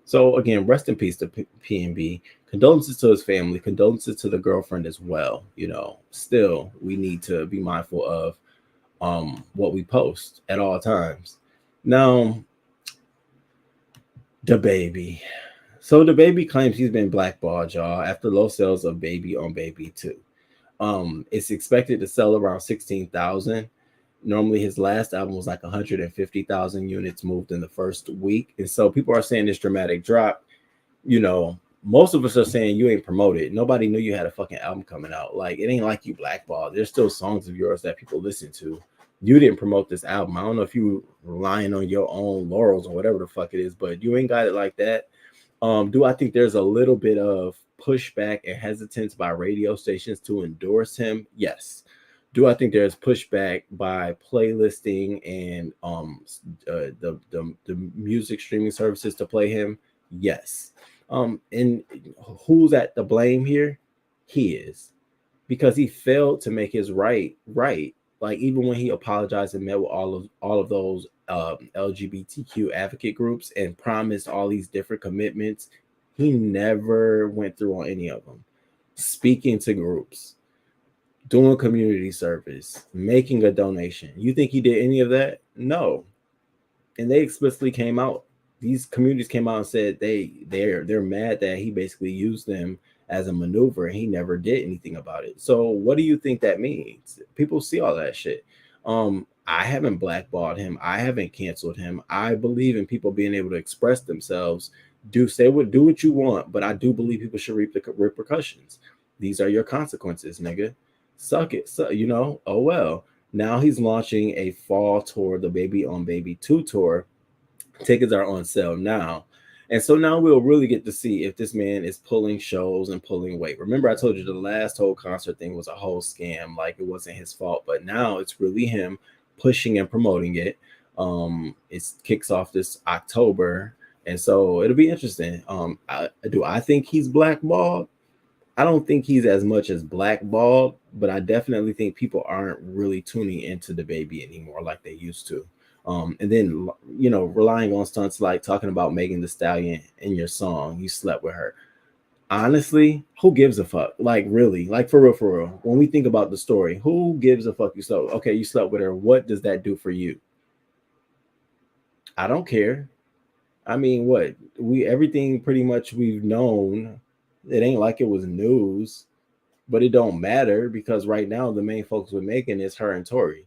So again, rest in peace to PNB. Condolences to his family. Condolences to the girlfriend as well. Still, we need to be mindful of what we post at all times. Now, the baby. So the baby claims he's been blackballed, y'all, after low sales of Baby on Baby 2. It's expected to sell around 16,000. Normally his last album was like 150,000 units moved in the first week. And so people are saying this dramatic drop. Most of us are saying you ain't promoted. Nobody knew you had a fucking album coming out. Like, it ain't like you blackballed. There's still songs of yours that people listen to. You didn't promote this album. I don't know if you were relying on your own laurels or whatever the fuck it is, but you ain't got it like that. Do I think there's a little bit of pushback and hesitance by radio stations to endorse him? Yes. Do I think there's pushback by playlisting and the music streaming services to play him? Yes. And who's at the blame here? He is, because he failed to make his right. Like, even when he apologized and met with all of those LGBTQ advocate groups and promised all these different commitments, he never went through on any of them. Speaking to groups, doing community service, making a donation. You think he did any of that? No. And they explicitly came out. These communities came out and said they're mad that he basically used them as a maneuver and he never did anything about it. So what do you think that means? People see all that shit. I haven't blackballed him. I haven't canceled him. I believe in people being able to express themselves. Do what you want, but I do believe people should reap the repercussions. These are your consequences, nigga. Suck it. So oh well. Now he's launching a fall tour, the Baby on Baby 2 tour. Tickets are on sale now. And so now we'll really get to see if this man is pulling shows and pulling weight. Remember, I told you the last whole concert thing was a whole scam, like it wasn't his fault. But now it's really him pushing and promoting it. It kicks off this October. And so it'll be interesting. Do I think he's blackballed? I don't think he's as much as blackballed, but I definitely think people aren't really tuning into the Baby anymore like they used to. And then, relying on stunts like talking about Megan Thee Stallion in your song, you slept with her. Honestly, who gives a fuck? Like, really, like for real. When we think about the story, who gives a fuck you slept? Okay, you slept with her. What does that do for you? I don't care. I mean, what? Everything pretty much we've known. It ain't like it was news, but it don't matter because right now the main focus we're making is her and Tori.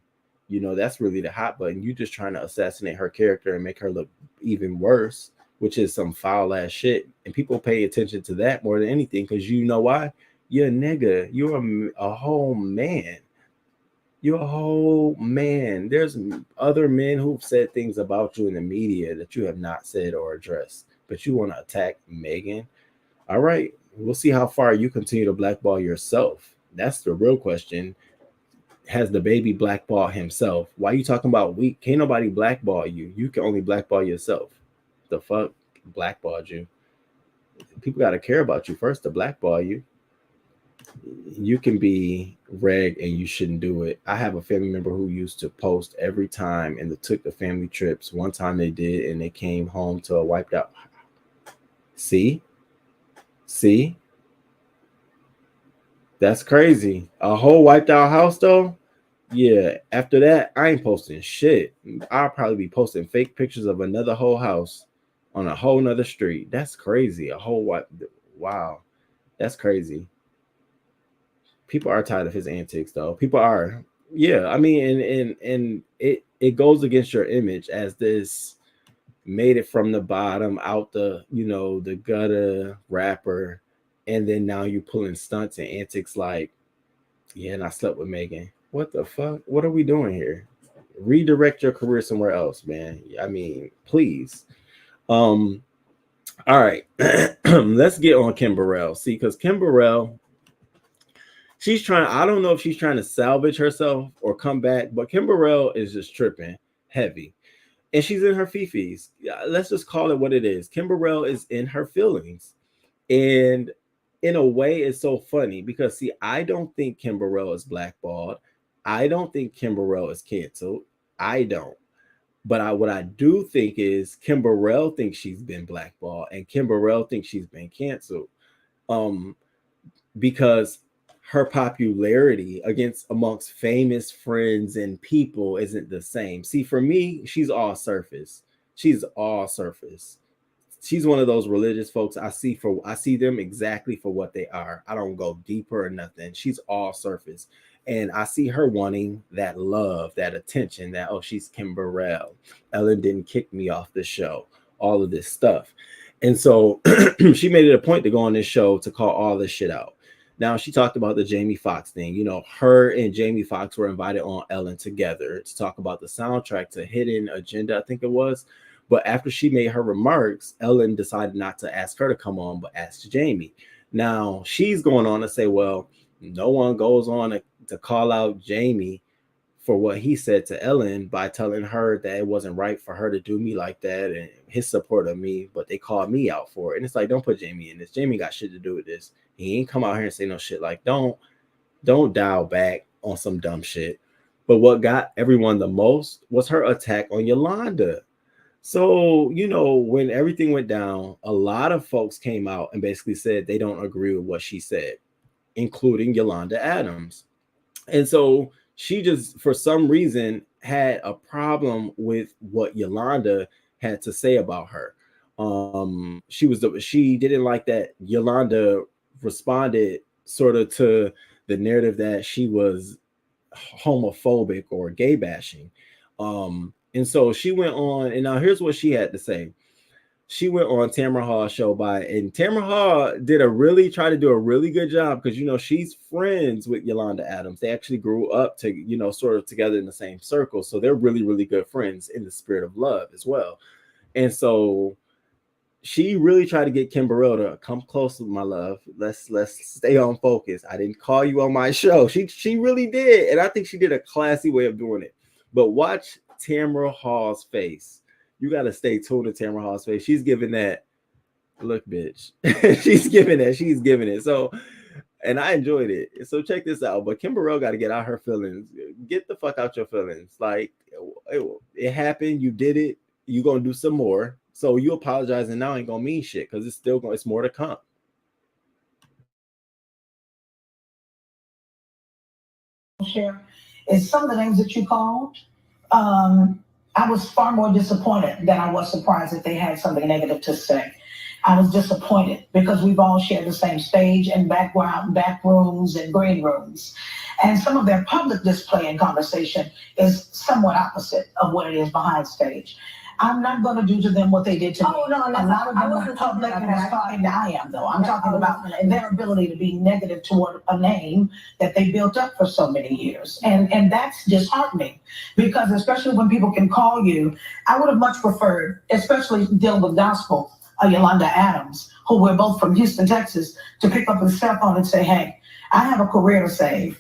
That's really the hot button. You just trying to assassinate her character and make her look even worse, which is some foul ass shit. And people pay attention to that more than anything because you know why? You're a nigga. You're a whole man. You're a whole man. There's other men who've said things about you in the media that you have not said or addressed, but you want to attack Megan. All right, we'll see how far you continue to blackball yourself. That's the real question. Has the Baby blackball himself? Why are you talking about weak? Can't nobody blackball you. You can only blackball yourself. The fuck blackballed you? People got to care about you first to blackball you. You can be reg and you shouldn't do it. I have a family member who used to post every time and they took the family trips. One time they did and they came home to a wiped out. See? That's crazy. A whole wiped out house though? Yeah. After that, I ain't posting shit. I'll probably be posting fake pictures of another whole house on a whole nother street. That's crazy. A whole wow. That's crazy. People are tired of his antics though. People are. Yeah. I mean, and it goes against your image as this made it from the bottom out the the gutter rapper, and then now you're pulling stunts and antics like, yeah, and I slept with Megan. What the fuck? What are we doing here? Redirect your career somewhere else, man. I mean, please. All right. Let's get on Kim Burrell. See, because Kim Burrell, she's trying, I don't know if she's trying to salvage herself or come back, but Kim Burrell is just tripping heavy. And she's in her fifis. Let's just call it what it is. Kim Burrell is in her feelings. And in a way, it's so funny because, see, I don't think Kim Burrell is blackballed. I don't think Kim Burrell is canceled. I don't. But what I do think is Kim Burrell thinks she's been blackballed and Kim Burrell thinks she's been canceled. Because her popularity amongst famous friends and people isn't the same. See, for me, she's all surface. She's one of those religious folks I see them exactly for what they are. I don't go deeper or nothing. She's all surface. And I see her wanting that love, that attention, that, oh, she's Kim Burrell. Ellen didn't kick me off the show, all of this stuff. And so she made it a point to go on this show to call all this shit out. Now, she talked about the Jamie Foxx thing. Her and Jamie Foxx were invited on Ellen together to talk about the soundtrack to Hidden Agenda, I think it was. But after she made her remarks, Ellen decided not to ask her to come on, but asked Jamie. Now, she's going on to say, well, no one goes on to call out Jamie for what he said to Ellen by telling her that it wasn't right for her to do me like that and his support of me, but they called me out for it. And it's like, don't put Jamie in this. Jamie got shit to do with this. He ain't come out here and say no shit like, don't dial back on some dumb shit. But what got everyone the most was her attack on Yolanda. So, when everything went down, a lot of folks came out and basically said they don't agree with what she said, including Yolanda Adams. And so she just, for some reason, had a problem with what Yolanda had to say about her. She didn't like that Yolanda responded sort of to the narrative that she was homophobic or gay bashing. And so she went on, and now here's what she had to say. She went on Tamara Hall's show and Tamara Hall tried to do a really good job because she's friends with Yolanda Adams. They actually grew up to sort of together in the same circle, so they're really, really good friends in the spirit of love as well. And so she really tried to get Kim Burrell to come close with my love. Let's stay on focus. I didn't call you on my show. She really did, and I think she did a classy way of doing it. But watch Tamara Hall's face. You got to stay tuned to Tamara Hall's face. She's giving that look, bitch. She's giving it. So, and I enjoyed it. So check this out. But Kim Burrell got to get out her feelings. Get the fuck out your feelings. Like it happened. You did it. You gonna do some more. So you apologizing now ain't gonna mean shit because it's more to come.
Share is some of the names that you called. I was far more disappointed than I was surprised that they had something negative to say. I was disappointed because we've all shared the same stage and background, back rooms and green rooms. And some of their public display and conversation is somewhat opposite of what it is behind stage. I'm not going to do to them what they did to me. Oh, no, a lot of them are public and as talking I am, though. I'm talking about their ability to be negative toward a name that they built up for so many years. And that's disheartening because especially when people can call you, I would have much preferred, especially dealing with gospel, Yolanda Adams, who we're both from Houston, Texas, to pick up the cell phone and say, hey, I have a career to save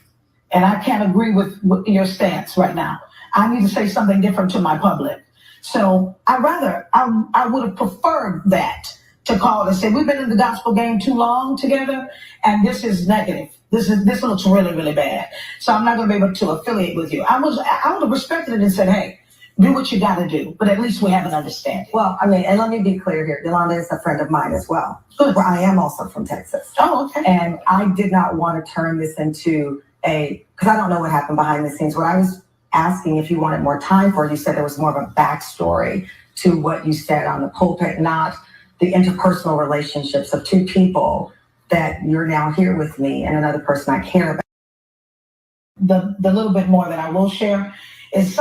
and I can't agree with your stance right now. I need to say something different to my public. So I would have preferred that to call and say, we've been in the gospel game too long together, and this is negative. This looks really, really bad. So I'm not going to be able to affiliate with you. I would have respected it and said, hey, do what you got to do, but at least we have an understanding.
Well, I mean, and let me be clear here. Yolanda is a friend of mine as well. Where I am also from Texas.
Oh, okay.
And I did not want to turn this into because I don't know what happened behind the scenes. What I was asking if you wanted more time for, you said there was more of a backstory to what you said on the pulpit, not the interpersonal relationships of two people that you're now here with me and another person I care about.
The little bit more that I will share is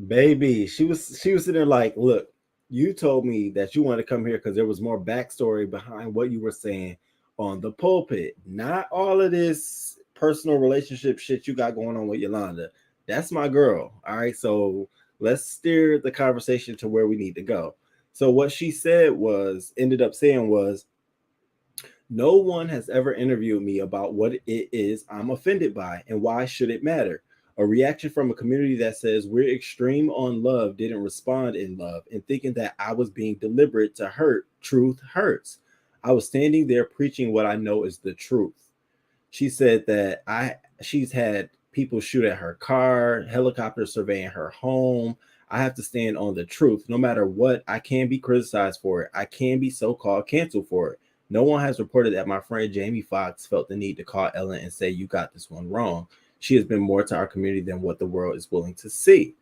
baby, she was sitting there like, look, you told me that you wanted to come here because there was more backstory behind what you were saying on the pulpit, not all of this personal relationship shit you got going on with Yolanda. That's my girl. All right, so let's steer the conversation to where we need to go. So what she ended up saying was, no one has ever interviewed me about what it is I'm offended by and why should it matter. A reaction from a community that says we're extreme on love didn't respond in love, and thinking that I was being deliberate to hurt. Truth hurts. I was standing there preaching what I know is the truth. She said that she's had people shoot at her car, helicopters surveying her home. I have to stand on the truth. No matter what, I can be criticized for it. I can be so-called canceled for it. No one has reported that my friend Jamie Foxx felt the need to call Ellen and say, you got this one wrong. She has been more to our community than what the world is willing to see.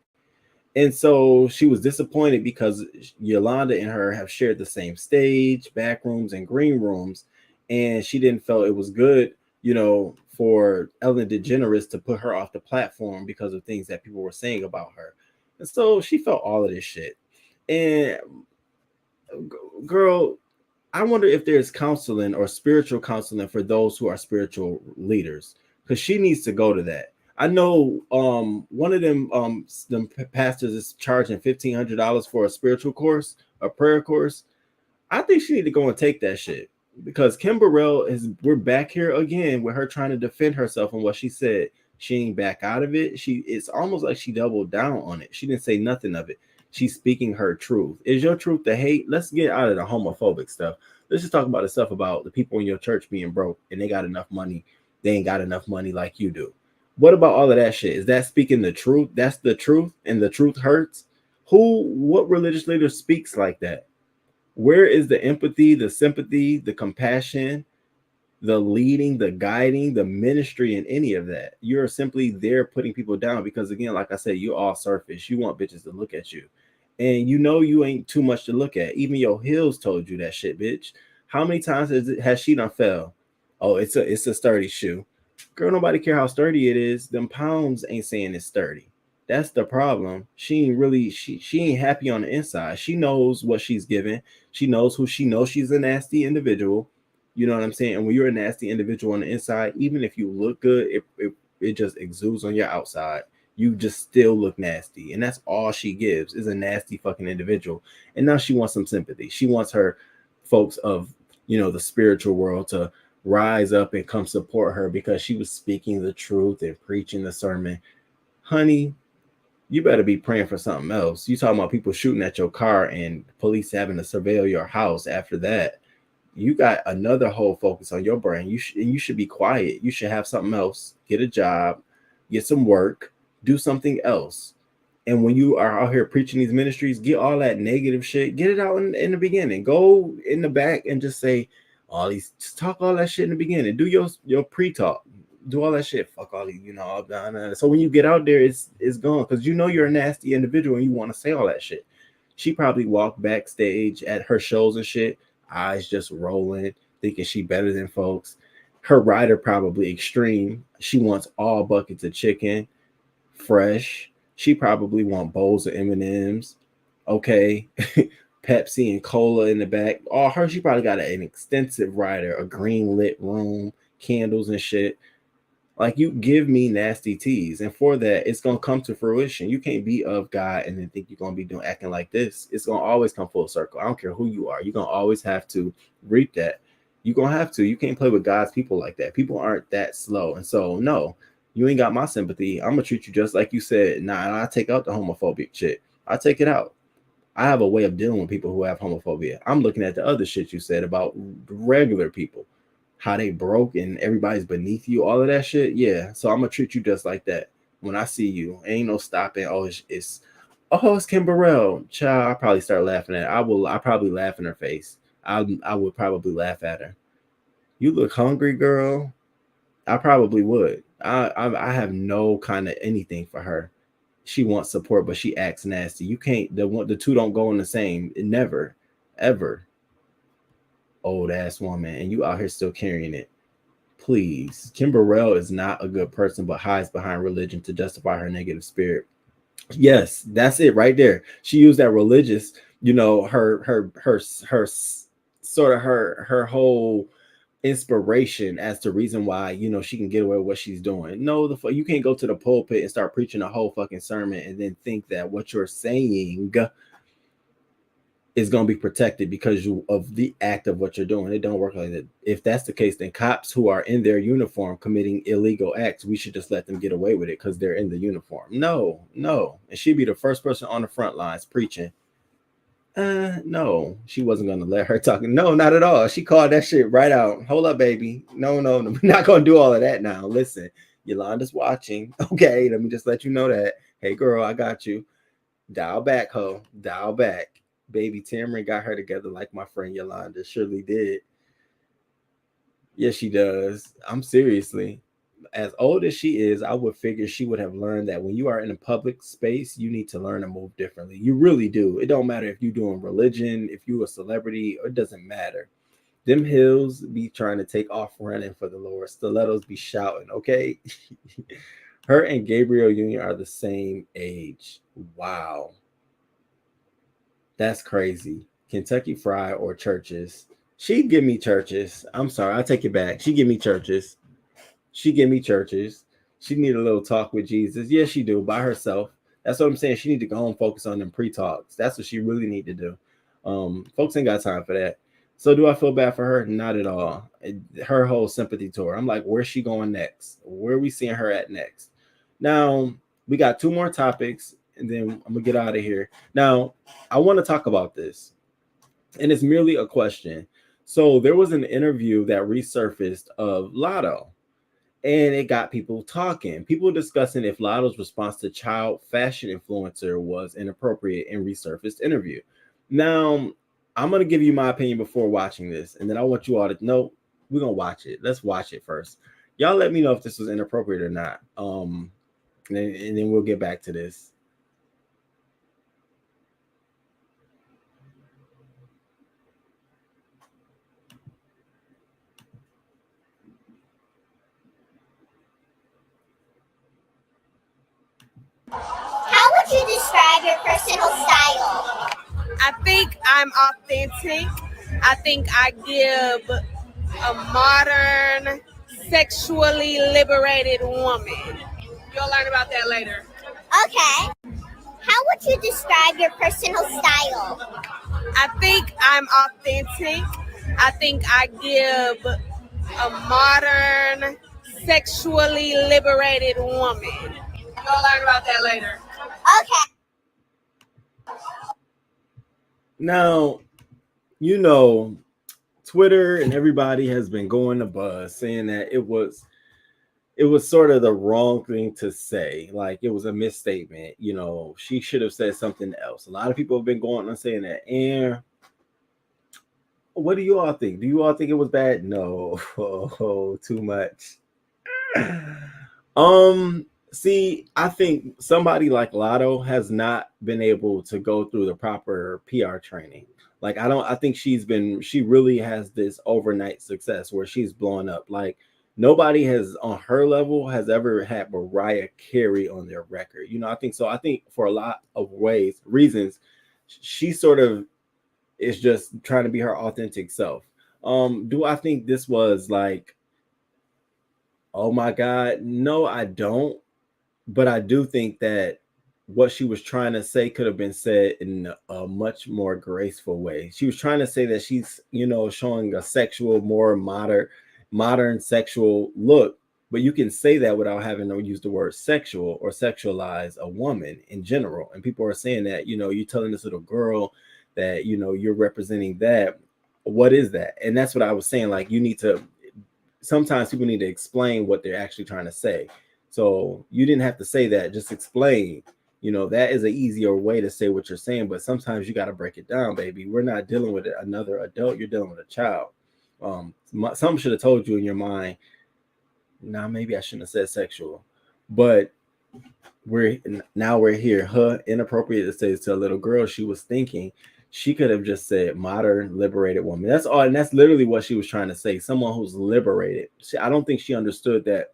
And so she was disappointed because Yolanda and her have shared the same stage, back rooms, and green rooms. And she didn't feel it was good, for Ellen DeGeneres to put her off the platform because of things that people were saying about her. And so she felt all of this shit. And girl, I wonder if there's counseling or spiritual counseling for those who are spiritual leaders, because she needs to go to that. I know one of them pastors is charging $1,500 for a spiritual course, a prayer course. I think she need to go and take that shit, because Kim Burrell we're back here again with her trying to defend herself on what she said. She ain't back out of it. It's almost like she doubled down on it. She didn't say nothing of it. She's speaking her truth. Is your truth to hate? Let's get out of the homophobic stuff. Let's just talk about the stuff about the people in your church being broke and they got enough money. They ain't got enough money like you do. What about all of that shit? Is that speaking the truth? That's the truth, and the truth hurts? What religious leader speaks like that? Where is the empathy, the sympathy, the compassion? the leading, the guiding, the ministry, and any of that. You're simply there putting people down because, again, like I said, you're all surface. You want bitches to look at you. And you know you ain't too much to look at. Even your heels told you that shit, bitch. How many times has she done fell? Oh, it's a sturdy shoe. Girl, nobody care how sturdy it is. Them pounds ain't saying it's sturdy. That's the problem. She ain't really she ain't happy on the inside. She knows what she's given. She knows who she knows. She's a nasty individual. You know what I'm saying? And when you're a nasty individual on the inside, even if you look good, it just exudes on your outside. You just still look nasty. And that's all she gives is a nasty fucking individual. And now she wants some sympathy. She wants her folks of, the spiritual world to rise up and come support her because she was speaking the truth and preaching the sermon. Honey, you better be praying for something else. You talking about people shooting at your car and police having to surveil your house after that. You got another whole focus on your brain. You should be quiet. You should have something else. Get a job, get some work, do something else. And when you are out here preaching these ministries, get all that negative shit, get it out in the beginning. Go in the back and just say just talk all that shit in the beginning. Do your pre-talk. Do all that shit. Fuck all these, So when you get out there, it's gone because you're a nasty individual and you want to say all that shit. She probably walked backstage at her shows and shit, eyes just rolling, thinking she better than folks. Her rider probably extreme. She wants all buckets of chicken, fresh. She probably want bowls of M&Ms. Okay. Pepsi and cola in the back. She probably got an extensive rider, a green lit room, candles and shit. Like, you give me nasty teas, and for that, it's gonna come to fruition. You can't be of God and then think you're gonna be acting like this. It's gonna always come full circle. I don't care who you are. You're gonna always have to reap that. You're gonna have to. You can't play with God's people like that. People aren't that slow, and so no, you ain't got my sympathy. I'm gonna treat you just like you said. Nah, I take out the homophobic shit. I take it out. I have a way of dealing with people who have homophobia. I'm looking at the other shit you said about regular people. How they broke and everybody's beneath you, all of that shit. Yeah. So I'm gonna treat you just like that. When I see you, ain't no stopping. It's Kim Burrell. Child, I probably start laughing at her. I probably laugh in her face. I would probably laugh at her. You look hungry, girl. I probably would. I have no kind of anything for her. She wants support, but she acts nasty. You can't. The two don't go in the same. Never, ever. Old ass woman, and you out here still carrying it. Please. Kim Burrell is not a good person, but hides behind religion to justify her negative spirit. Yes, that's it right there. She used that religious, her sort of her whole inspiration as the reason why she can get away with what she's doing. No, you can't go to the pulpit and start preaching a whole fucking sermon and then think that what you're saying is going to be protected because of the act of what you're doing. It don't work like that. If that's the case, then cops who are in their uniform committing illegal acts, we should just let them get away with it because they're in the uniform. No. And she'd be the first person on the front lines preaching. No, she wasn't going to let her talk. No, not at all. She called that shit right out. Hold up, baby. No. We're not going to do all of that now. Listen, Yolanda's watching. Okay, let me just let you know that. Hey, girl, I got you. Dial back, ho. Dial back. Baby Tamron got her together like my friend Yolanda surely did. Yes, she does. I'm seriously. As old as she is, I would figure she would have learned that when you are in a public space, you need to learn to move differently. You really do. It don't matter if you're doing religion, if you're a celebrity, it doesn't matter. Them hills be trying to take off running for the Lord. Stilettos be shouting, okay? Her and Gabriel Union are the same age. Wow. That's crazy. Kentucky Fried or Churches. She'd give me Churches. I'm sorry. I take it back. She give me Churches. She give me Churches. She need a little talk with Jesus. Yeah, she do. By herself. That's what I'm saying. She need to go home and focus on them pre-talks. That's what she really need to do. Folks ain't got time for that. So do I feel bad for her? Not at all. Her whole sympathy tour. I'm like, where's she going next? Where are we seeing her at next? Now, we got two more topics. And then I'm gonna get out of here. Now, I want to talk about this, and it's merely a question. So there was an interview that resurfaced of Lotto, and it got people talking. People discussing if Lotto's response to child fashion influencer was inappropriate in resurfaced interview. Now, I'm gonna give you my opinion before watching this, and then I want you all to know We're gonna watch it. Let's watch it first. Y'all let me know if this was inappropriate or not. And then we'll get back to this.
How would you describe your personal style?
I think I'm authentic. I think I give a modern, sexually liberated woman. You'll learn about that later.
Okay. How would you describe your personal style?
I think I'm authentic. I think I give a modern, sexually liberated woman. You'll learn about that later.
Okay.
Now, you know, Twitter and everybody has been going to buzz saying that it was sort of the wrong thing to say. Like, it was a misstatement. You know, she should have said something else. A lot of people have been going on saying that. And what do you all think? Do you all think it was bad? No. Oh, too much. See, I think somebody like Lotto has not been able to go through the proper PR training. Like, I think she really has this overnight success where she's blowing up. Like, nobody has on her level has ever had Mariah Carey on their record. You know, I think so. I think for a lot of reasons, she sort of is just trying to be her authentic self. Do I think this was like, oh my God? No, I don't. But I do think that what she was trying to say could have been said in a much more graceful way. She was trying to say that she's, you know, showing a sexual, more modern sexual look, but you can say that without having to use the word sexual or sexualize a woman in general. And people are saying that, you know, you're telling this little girl that, you know, you're representing that. What is that? And that's what I was saying. Like, sometimes people need to explain what they're actually trying to say. So you didn't have to say that, just explain. You know, that is an easier way to say what you're saying, but sometimes you got to break it down, baby. We're not dealing with another adult, you're dealing with a child. Some should have told you in your mind, nah, maybe I shouldn't have said sexual, but we're here. Inappropriate to say to a little girl. She was thinking she could have just said modern liberated woman. That's all, and that's literally what she was trying to say. Someone who's liberated. I don't think she understood that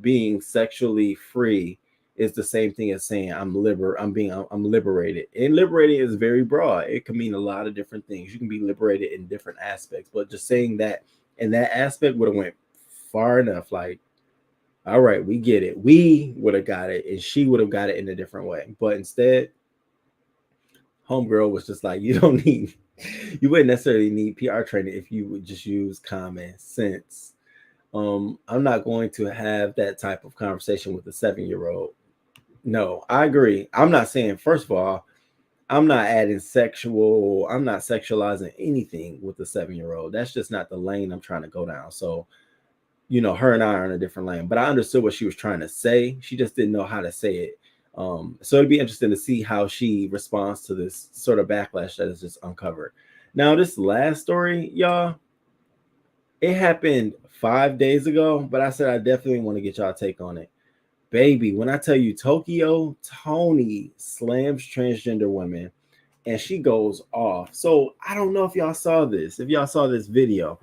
being sexually free is the same thing as saying I'm liberated. And liberated is very broad. It can mean a lot of different things. You can be liberated in different aspects, but just saying that in that aspect would have went far enough. Like, all right, we get it. We would have got it, and she would have got it in a different way. But instead, homegirl was just like, you wouldn't necessarily need PR training if you would just use common sense. I'm not going to have that type of conversation with a 7-year-old. No, I agree. I'm not saying, first of all, I'm not sexualizing anything with a 7-year-old. That's just not the lane I'm trying to go down. So, you know, her and I are in a different lane, but I understood what she was trying to say. She just didn't know how to say it. So it'd be interesting to see how she responds to this sort of backlash that is just uncovered. Now, this last story, y'all, it happened 5 days ago, but I said I definitely want to get y'all take on it. Baby, when I tell you Toni slams transgender women and she goes off. So I don't know if y'all saw this video.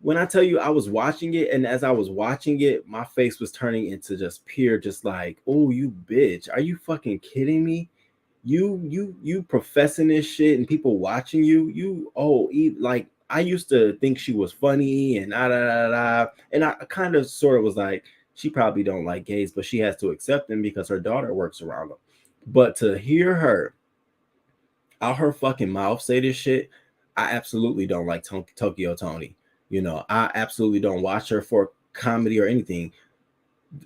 When I tell you I was watching it, and as I was watching it, my face was turning into just pure, just like, oh, you bitch. Are you fucking kidding me? You professing this shit and people watching you, like, I used to think she was funny and and I kind of sort of was like, she probably don't like gays, but she has to accept them because her daughter works around them. But to hear her out her fucking mouth say this shit, I absolutely don't like Tokyo Toni. You know, I absolutely don't watch her for comedy or anything.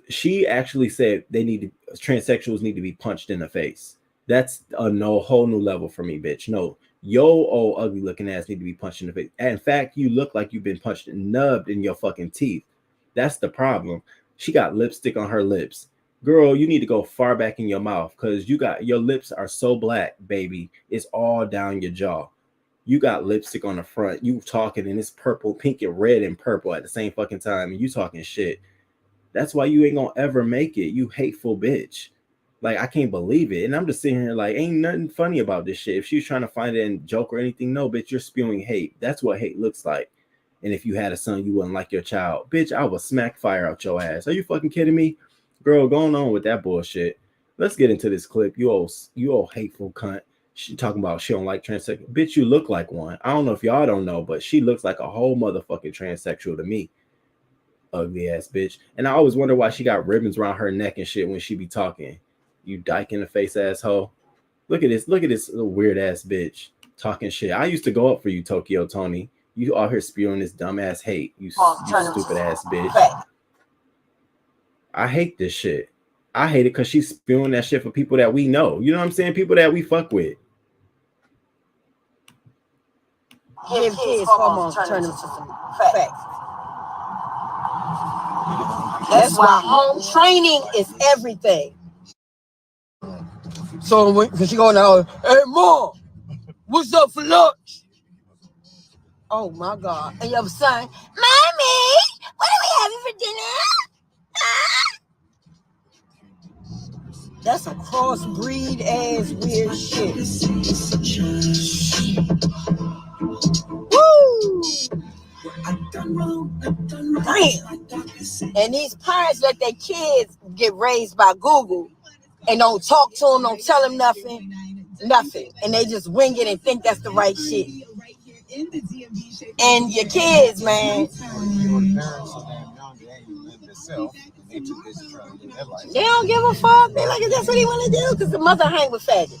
She actually said transsexuals need to be punched in the face. That's a whole new level for me, bitch. No, yo old ugly looking ass need to be punched in the face. And in fact, you look like you've been punched and nubbed in your fucking teeth. That's the problem. She got lipstick on her lips. Girl, you need to go far back in your mouth because your lips are so black, baby. It's all down your jaw. You got lipstick on the front. You talking and it's purple, pink, and red and purple at the same fucking time. And you talking shit. That's why you ain't gonna ever make it. You hateful bitch. Like, I can't believe it. And I'm just sitting here like, ain't nothing funny about this shit. If she was trying to find it in joke or anything, no, bitch, you're spewing hate. That's what hate looks like. And if you had a son, you wouldn't like your child. Bitch, I would smack fire out your ass. Are you fucking kidding me? Girl, going on with that bullshit. Let's get into this clip. You old hateful cunt. She talking about she don't like transsexual. Bitch, you look like one. I don't know if y'all don't know, but she looks like a whole motherfucking transsexual to me. Ugly ass bitch. And I always wonder why she got ribbons around her neck and shit when she be talking. You dyke in the face asshole. Look at this little weird ass bitch talking shit. I used to go up for you, Toni. You out here spewing this dumb ass hate. You stupid ass bitch. I hate this shit. I hate it because she's spewing that shit for people that we know. You know what I'm saying? People that we fuck with.
Give kids hormones, turn them to some facts. That's why home training is everything. So when she go now, hey mom, what's up for lunch? Oh my God! And your son, mommy, what are we having for dinner? That's a crossbreed ass weird shit. Woo! Damn. And these parents let their kids get raised by Google and don't talk to them, don't tell them nothing. And they just wing it and think that's the right shit. And your kids, man, they don't give a fuck. They like, that's what he want to do because the mother hang with faggots.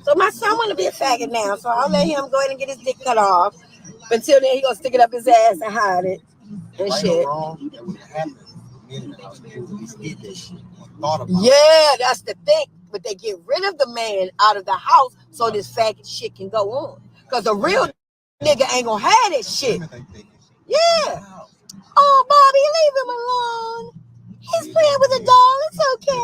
So my son want to be a faggot now, so I'll let him go ahead and get his dick cut off. But until then, he gonna stick it up his ass and hide it and shit. Yeah, that's the thing. But they get rid of the man out of the house so this faggot shit can go on. Because a real nigga ain't gonna have that shit. Yeah. Oh, Bobby, leave him alone. He's playing with a doll. It's okay.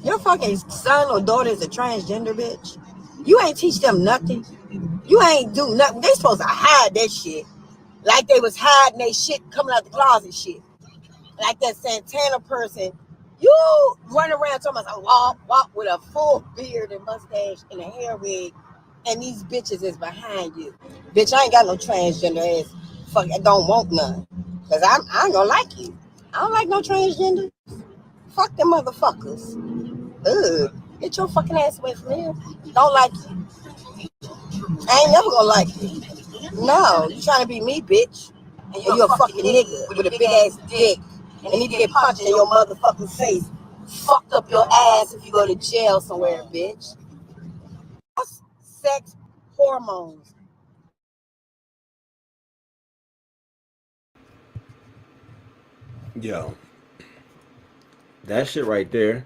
Your fucking son or daughter is a transgender bitch. You ain't teach them nothing. You ain't do nothing. They supposed to hide that shit. Like they was hiding their shit coming out the closet shit. Like that Santana person. You run around talking about walk with a full beard and mustache and a hair wig, and these bitches is behind you. Bitch, I ain't got no transgender ass. Fuck, I don't want none. Because I ain't gonna like you. I don't like no transgender. Fuck them motherfuckers. Ugh. Get your fucking ass away from here. Don't like you. I ain't never gonna like you. No, you trying to be me, bitch. And you're a fucking nigga with a big ass dick. And need to get punched in your motherfucking face. Fucked up your ass if you go to jail somewhere, bitch. Sex hormones.
Yo, that shit right there,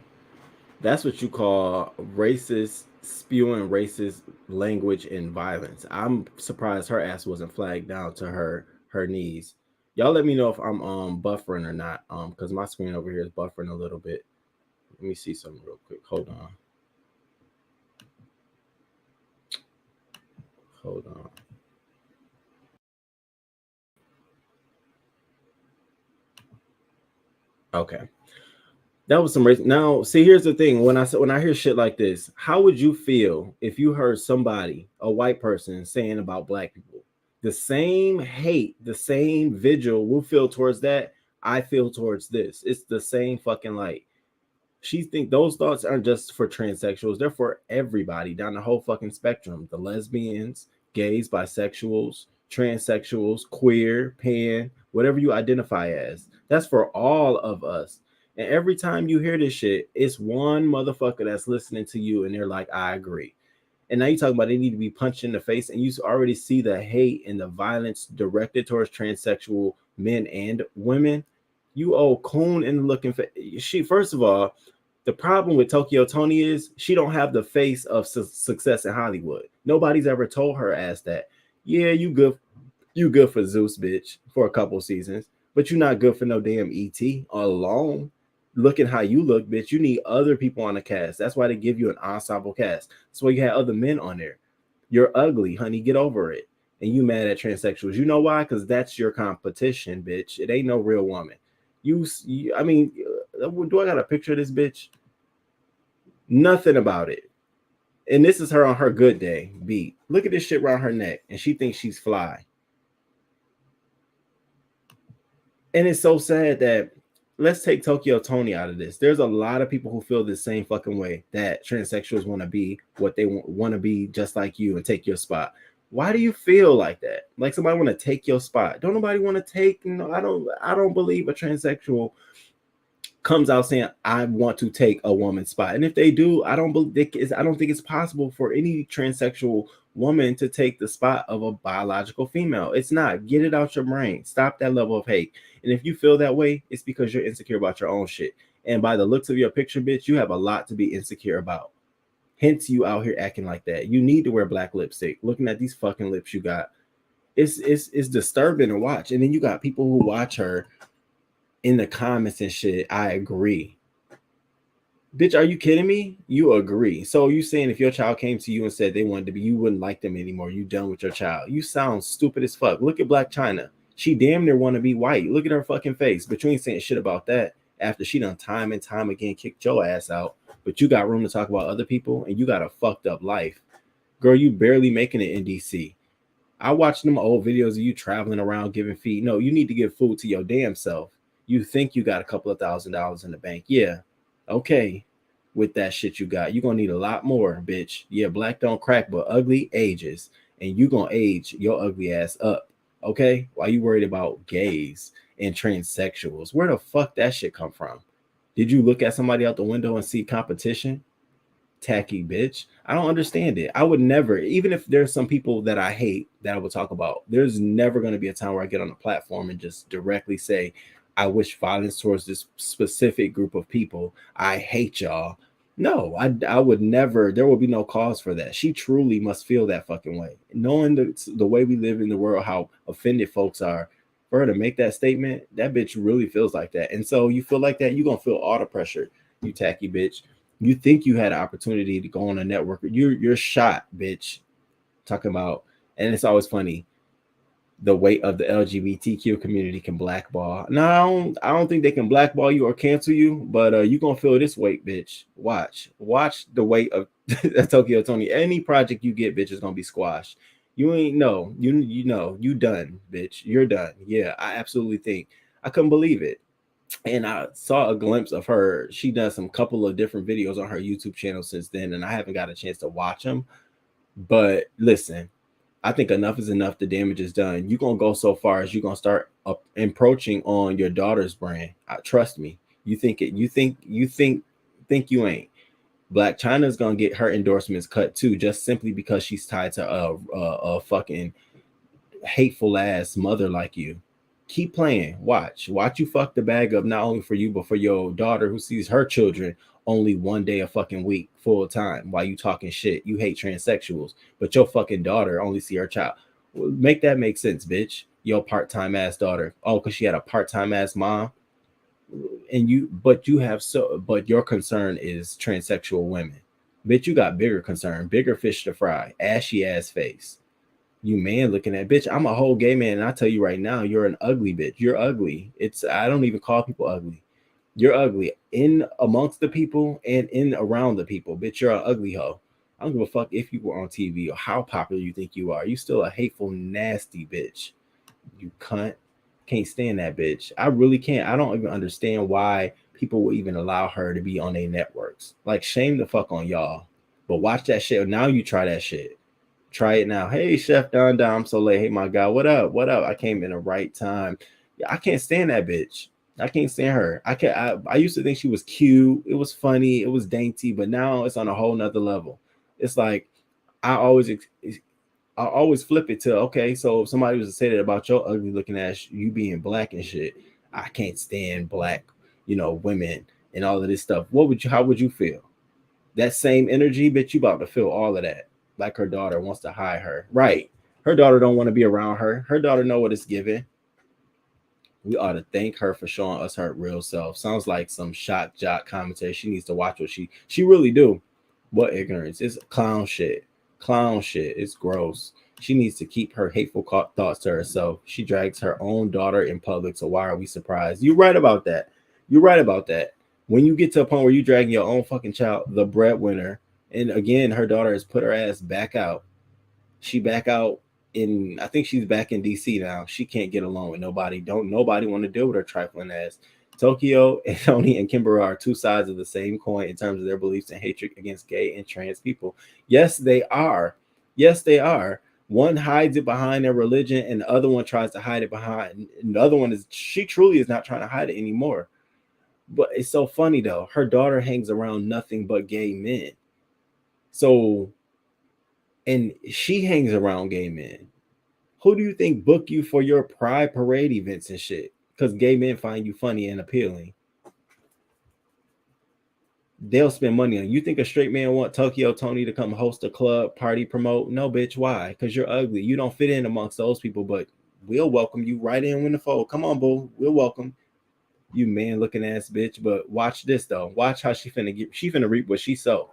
that's what you call racist, spewing racist language and violence. I'm surprised her ass wasn't flagged down to her knees. Y'all let me know if I'm buffering or not, because my screen over here is buffering a little bit. Let me see something real quick. Hold on. Okay. That was some race. Now, see, here's the thing. When I hear shit like this, how would you feel if you heard somebody, a white person, saying about black people? The same hate, the same vigil we'll feel towards that, I feel towards this. It's the same fucking light. She think those thoughts aren't just for transsexuals. They're for everybody down the whole fucking spectrum. The lesbians, gays, bisexuals, transsexuals, queer, pan, whatever you identify as. That's for all of us. And every time you hear this shit, it's one motherfucker that's listening to you and they're like, I agree. And now you're talking about they need to be punched in the face, and you already see the hate and the violence directed towards transsexual men and women. You old coon and looking for she. First of all, the problem with Toni is she don't have the face of success in Hollywood. Nobody's ever told her ass that. Yeah, you good for Zeus, bitch, for a couple seasons, but you're not good for no damn ET all alone. looking how you look, bitch, you need other people on the cast. That's why they give you an ensemble cast. That's why you had other men on there. You're ugly, honey. Get over it. And you mad at transsexuals. You know why? Because that's your competition, bitch. It ain't no real woman. I mean, do I got a picture of this bitch? Nothing about it. And this is her on her good day beat. Look at this shit around her neck. And she thinks she's fly. And it's so sad that let's take Toni out of this. There's a lot of people who feel the same fucking way, that transsexuals want to be what they want to be, just like you, and take your spot. Why do you feel like that? Like somebody want to take your spot? Don't nobody want to take? I don't believe a transsexual comes out saying I want to take a woman's spot. And if they do, I don't think it's possible for any transsexual woman to take the spot of a biological female. It's not. Get it out your brain. Stop that level of hate. And if you feel that way, it's because you're insecure about your own shit. And by the looks of your picture, bitch, you have a lot to be insecure about. Hence you out here acting like that. You need to wear black lipstick. Looking at these fucking lips you got, it's disturbing to watch. And then you got people who watch her in the comments and shit. I agree. Bitch, are you kidding me? You agree. So you saying if your child came to you and said they wanted to be, you wouldn't like them anymore. You done with your child. You sound stupid as fuck. Look at Black China. She damn near want to be white. Look at her fucking face. But you ain't saying shit about that after she done time and time again kicked your ass out. But you got room to talk about other people, and you got a fucked up life. Girl, you barely making it in DC. I watched them old videos of you traveling around giving feed. No, you need to give food to your damn self. You think you got a couple of $1,000s in the bank. Yeah. Okay. With that shit you got, you're gonna need a lot more, bitch. Yeah, black don't crack, but ugly ages. And you gonna age your ugly ass up. Okay? Why you worried about gays and transsexuals? Where the fuck that shit come from? Did you look at somebody out the window and see competition? Tacky bitch. I don't understand it. I would never, even if there's some people that I hate that I would talk about, there's never going to be a time where I get on a platform and just directly say, I wish violence towards this specific group of people. I hate y'all. No, I would never. There will be no cause for that. She truly must feel that fucking way. Knowing the way we live in the world, how offended folks are, for her to make that statement, that bitch really feels like that. And so you feel like that, you're going to feel all the pressure, you tacky bitch. You think you had an opportunity to go on a network. You're shot, bitch. Talking about, and it's always funny, the weight of the LGBTQ community can blackball. No, I don't think they can blackball you or cancel you, but you're going to feel this weight, bitch. Watch the weight of Toni. Any project you get, bitch, is going to be squashed. You ain't know. You know, you done, bitch. You're done. Yeah, I absolutely think. I couldn't believe it. And I saw a glimpse of her. She done some couple of different videos on her YouTube channel since then, and I haven't got a chance to watch them. But listen, I think enough is enough. The damage is done. You're going to go so far as you're going to start encroaching on your daughter's brand. Trust me. You think you ain't. Black China's going to get her endorsements cut too, just simply because she's tied to a fucking hateful ass mother like you. Keep playing. Watch you fuck the bag up, not only for you, but for your daughter who sees her children only one day a fucking week full time while you talking shit. You hate transsexuals, but your fucking daughter only see her child. Make that make sense, bitch. Your part-time ass daughter. Oh, because she had a part-time ass mom. And but your concern is transsexual women. Bitch, you got bigger concern, bigger fish to fry, ashy ass face. You man looking at, bitch, I'm a whole gay man, and I tell you right now, you're an ugly bitch. You're ugly. I don't even call people ugly. You're ugly in amongst the people and in around the people. Bitch, you're an ugly hoe. I don't give a fuck if you were on TV or how popular you think you are. You still a hateful, nasty bitch. You cunt. Can't stand that bitch. I really can't. I don't even understand why people will even allow her to be on their networks. Like, shame the fuck on y'all. But watch that shit. Now you try that shit. Try it now. Hey, Chef Don, I'm so late. Hey, my God, what up? I came in the right time. I can't stand that bitch. I can't stand her. I used to think she was cute. It was funny. It was dainty. But now it's on a whole nother level. It's like I always flip it to, okay, so if somebody was to say that about your ugly looking ass, you being black and shit, I can't stand black, women and all of this stuff. How would you feel? That same energy, bitch, you about to feel all of that. Like her daughter wants to hide her. Right. Her daughter don't want to be around her. Her daughter know what it's giving. We ought to thank her for showing us her real self. Sounds like some shock jock commentary. She needs to watch what she really do. What ignorance? It's clown shit. Clown shit. It's gross. She needs to keep her hateful thoughts to herself. She drags her own daughter in public, so why are we surprised? You're right about that. You're right about that. When you get to a point where you dragging your own fucking child, the breadwinner, and again, her daughter has put her ass back out. She back out I think she's back in DC now. She can't get along with nobody. Don't nobody want to deal with her trifling ass. Tokyo and Toni and Kimber are two sides of the same coin in terms of their beliefs and hatred against gay and trans people. Yes, they are. Yes, they are. One hides it behind their religion, and the other one tries to hide it behind. And the other one she truly is not trying to hide it anymore. But it's so funny though. Her daughter hangs around nothing but gay men. So, and she hangs around gay men. Who do you think book you for your pride parade events and shit? Because gay men find you funny and appealing. They'll spend money on you. Think a straight man want Tokyo Toni to come host a club, party, promote? No, bitch. Why? Because you're ugly. You don't fit in amongst those people, but we'll welcome you right in when the fold. Come on, boo. We'll welcome you, man looking ass bitch. But watch this though. Watch how she finna reap what she sow.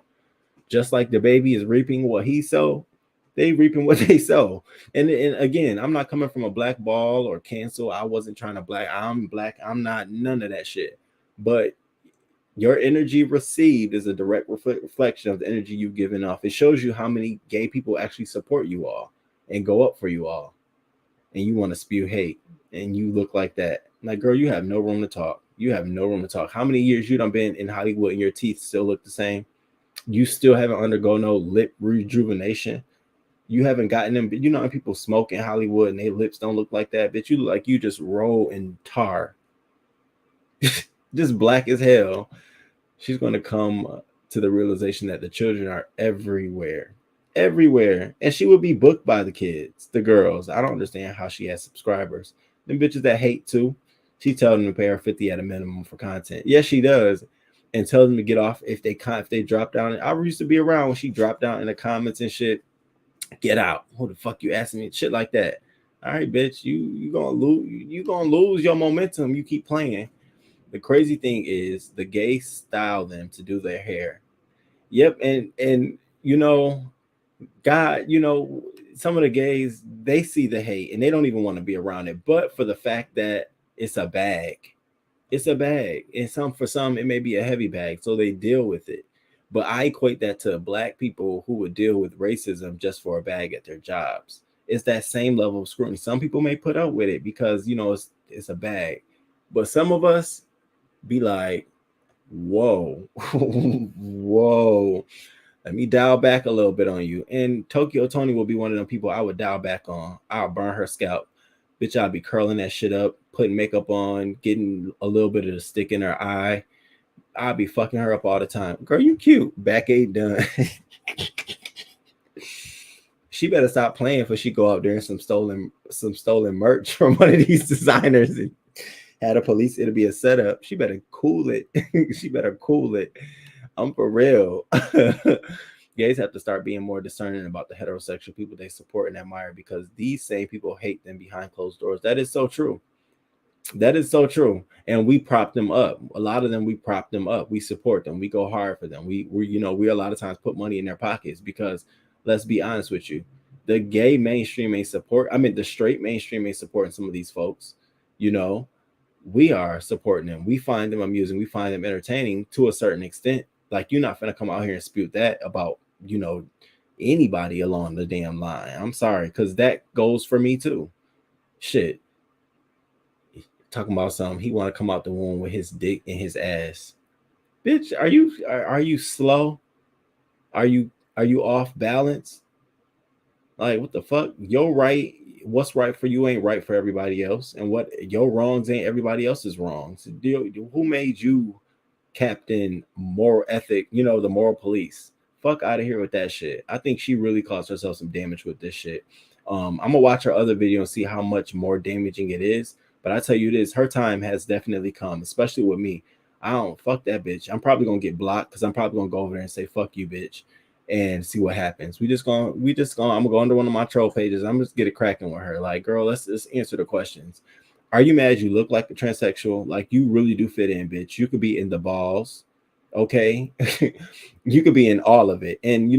Just like the baby is reaping what he sow, they reaping what they sow. And again, I'm not coming from a black ball or cancel. I wasn't trying to black. I'm I'm not none of that shit. But your energy received is a direct reflection of the energy you've given off. It shows you how many gay people actually support you all and go up for you all. And you want to spew hate and you look like that. Like, girl, you have no room to talk. You have no room to talk. How many years you done been in Hollywood and your teeth still look the same? You still haven't undergone no lip rejuvenation. You haven't gotten them. You know, people smoke in Hollywood and their lips don't look like that. Bitch, you look like you just roll in tar. Just black as hell. She's going to come to the realization that the children are everywhere. Everywhere. And she will be booked by the kids, the girls. I don't understand how she has subscribers. Them bitches that hate too. She tells them to pay her $50 at a minimum for content. Yes, she does. And tell them to get off if they drop down. I used to be around when she dropped down in the comments and shit. Get out. Who the fuck you asking me? Shit like that. All right, bitch. You gonna lose your momentum. You keep playing. The crazy thing is the gays style them to do their hair. Yep, and you know, God, you know, some of the gays, they see the hate and they don't even want to be around it. But for the fact that it's a bag. It's a bag. And for some, it may be a heavy bag. So they deal with it. But I equate that to black people who would deal with racism just for a bag at their jobs. It's that same level of scrutiny. Some people may put up with it because, you know, it's a bag. But some of us be like, whoa, whoa. Let me dial back a little bit on you. And Tokyo Toni will be one of them people I would dial back on. I'll burn her scalp. Bitch, I'll be curling that shit up, putting makeup on, getting a little bit of the stick in her eye. I'll be fucking her up all the time. Girl, you cute. Back ain't done. She better stop playing before she go out there and some stolen merch from one of these designers and had a police. It'll be a setup. She better cool it. She better cool it. I'm for real. Gays have to start being more discerning about the heterosexual people they support and admire because these same people hate them behind closed doors. That is so true. That is so true. And we prop them up. A lot of them, we prop them up. We support them. We go hard for them. We a lot of times put money in their pockets because let's be honest with you. The gay mainstream ain't support. I mean, the straight mainstream ain't supporting some of these folks. You know, we are supporting them. We find them amusing. We find them entertaining to a certain extent. Like, you're not going to come out here and spew that about, you know, anybody along the damn line. I'm sorry, because that goes for me too. Shit. Talking about something, he want to come out the womb with his dick in his ass. Bitch, are you slow? Are you off balance? Like, what the fuck? Your right, what's right for you ain't right for everybody else, and what your wrongs ain't everybody else's wrongs. Who made you captain moral ethic? You know, the moral police. Fuck out of here with that shit. I think she really caused herself some damage with this shit. I'm gonna watch her other video and see how much more damaging it is. But I tell you this, her time has definitely come, especially with me. I don't fuck that bitch. I'm probably gonna get blocked because I'm probably gonna go over there and say fuck you, bitch, and see what happens. I'm gonna go under one of my troll pages. I'm just get it cracking with her. Like, girl, let's answer the questions. Are you mad you look like a transsexual? Like, you really do fit in, bitch. You could be in the balls, okay? You could be in all of it. And,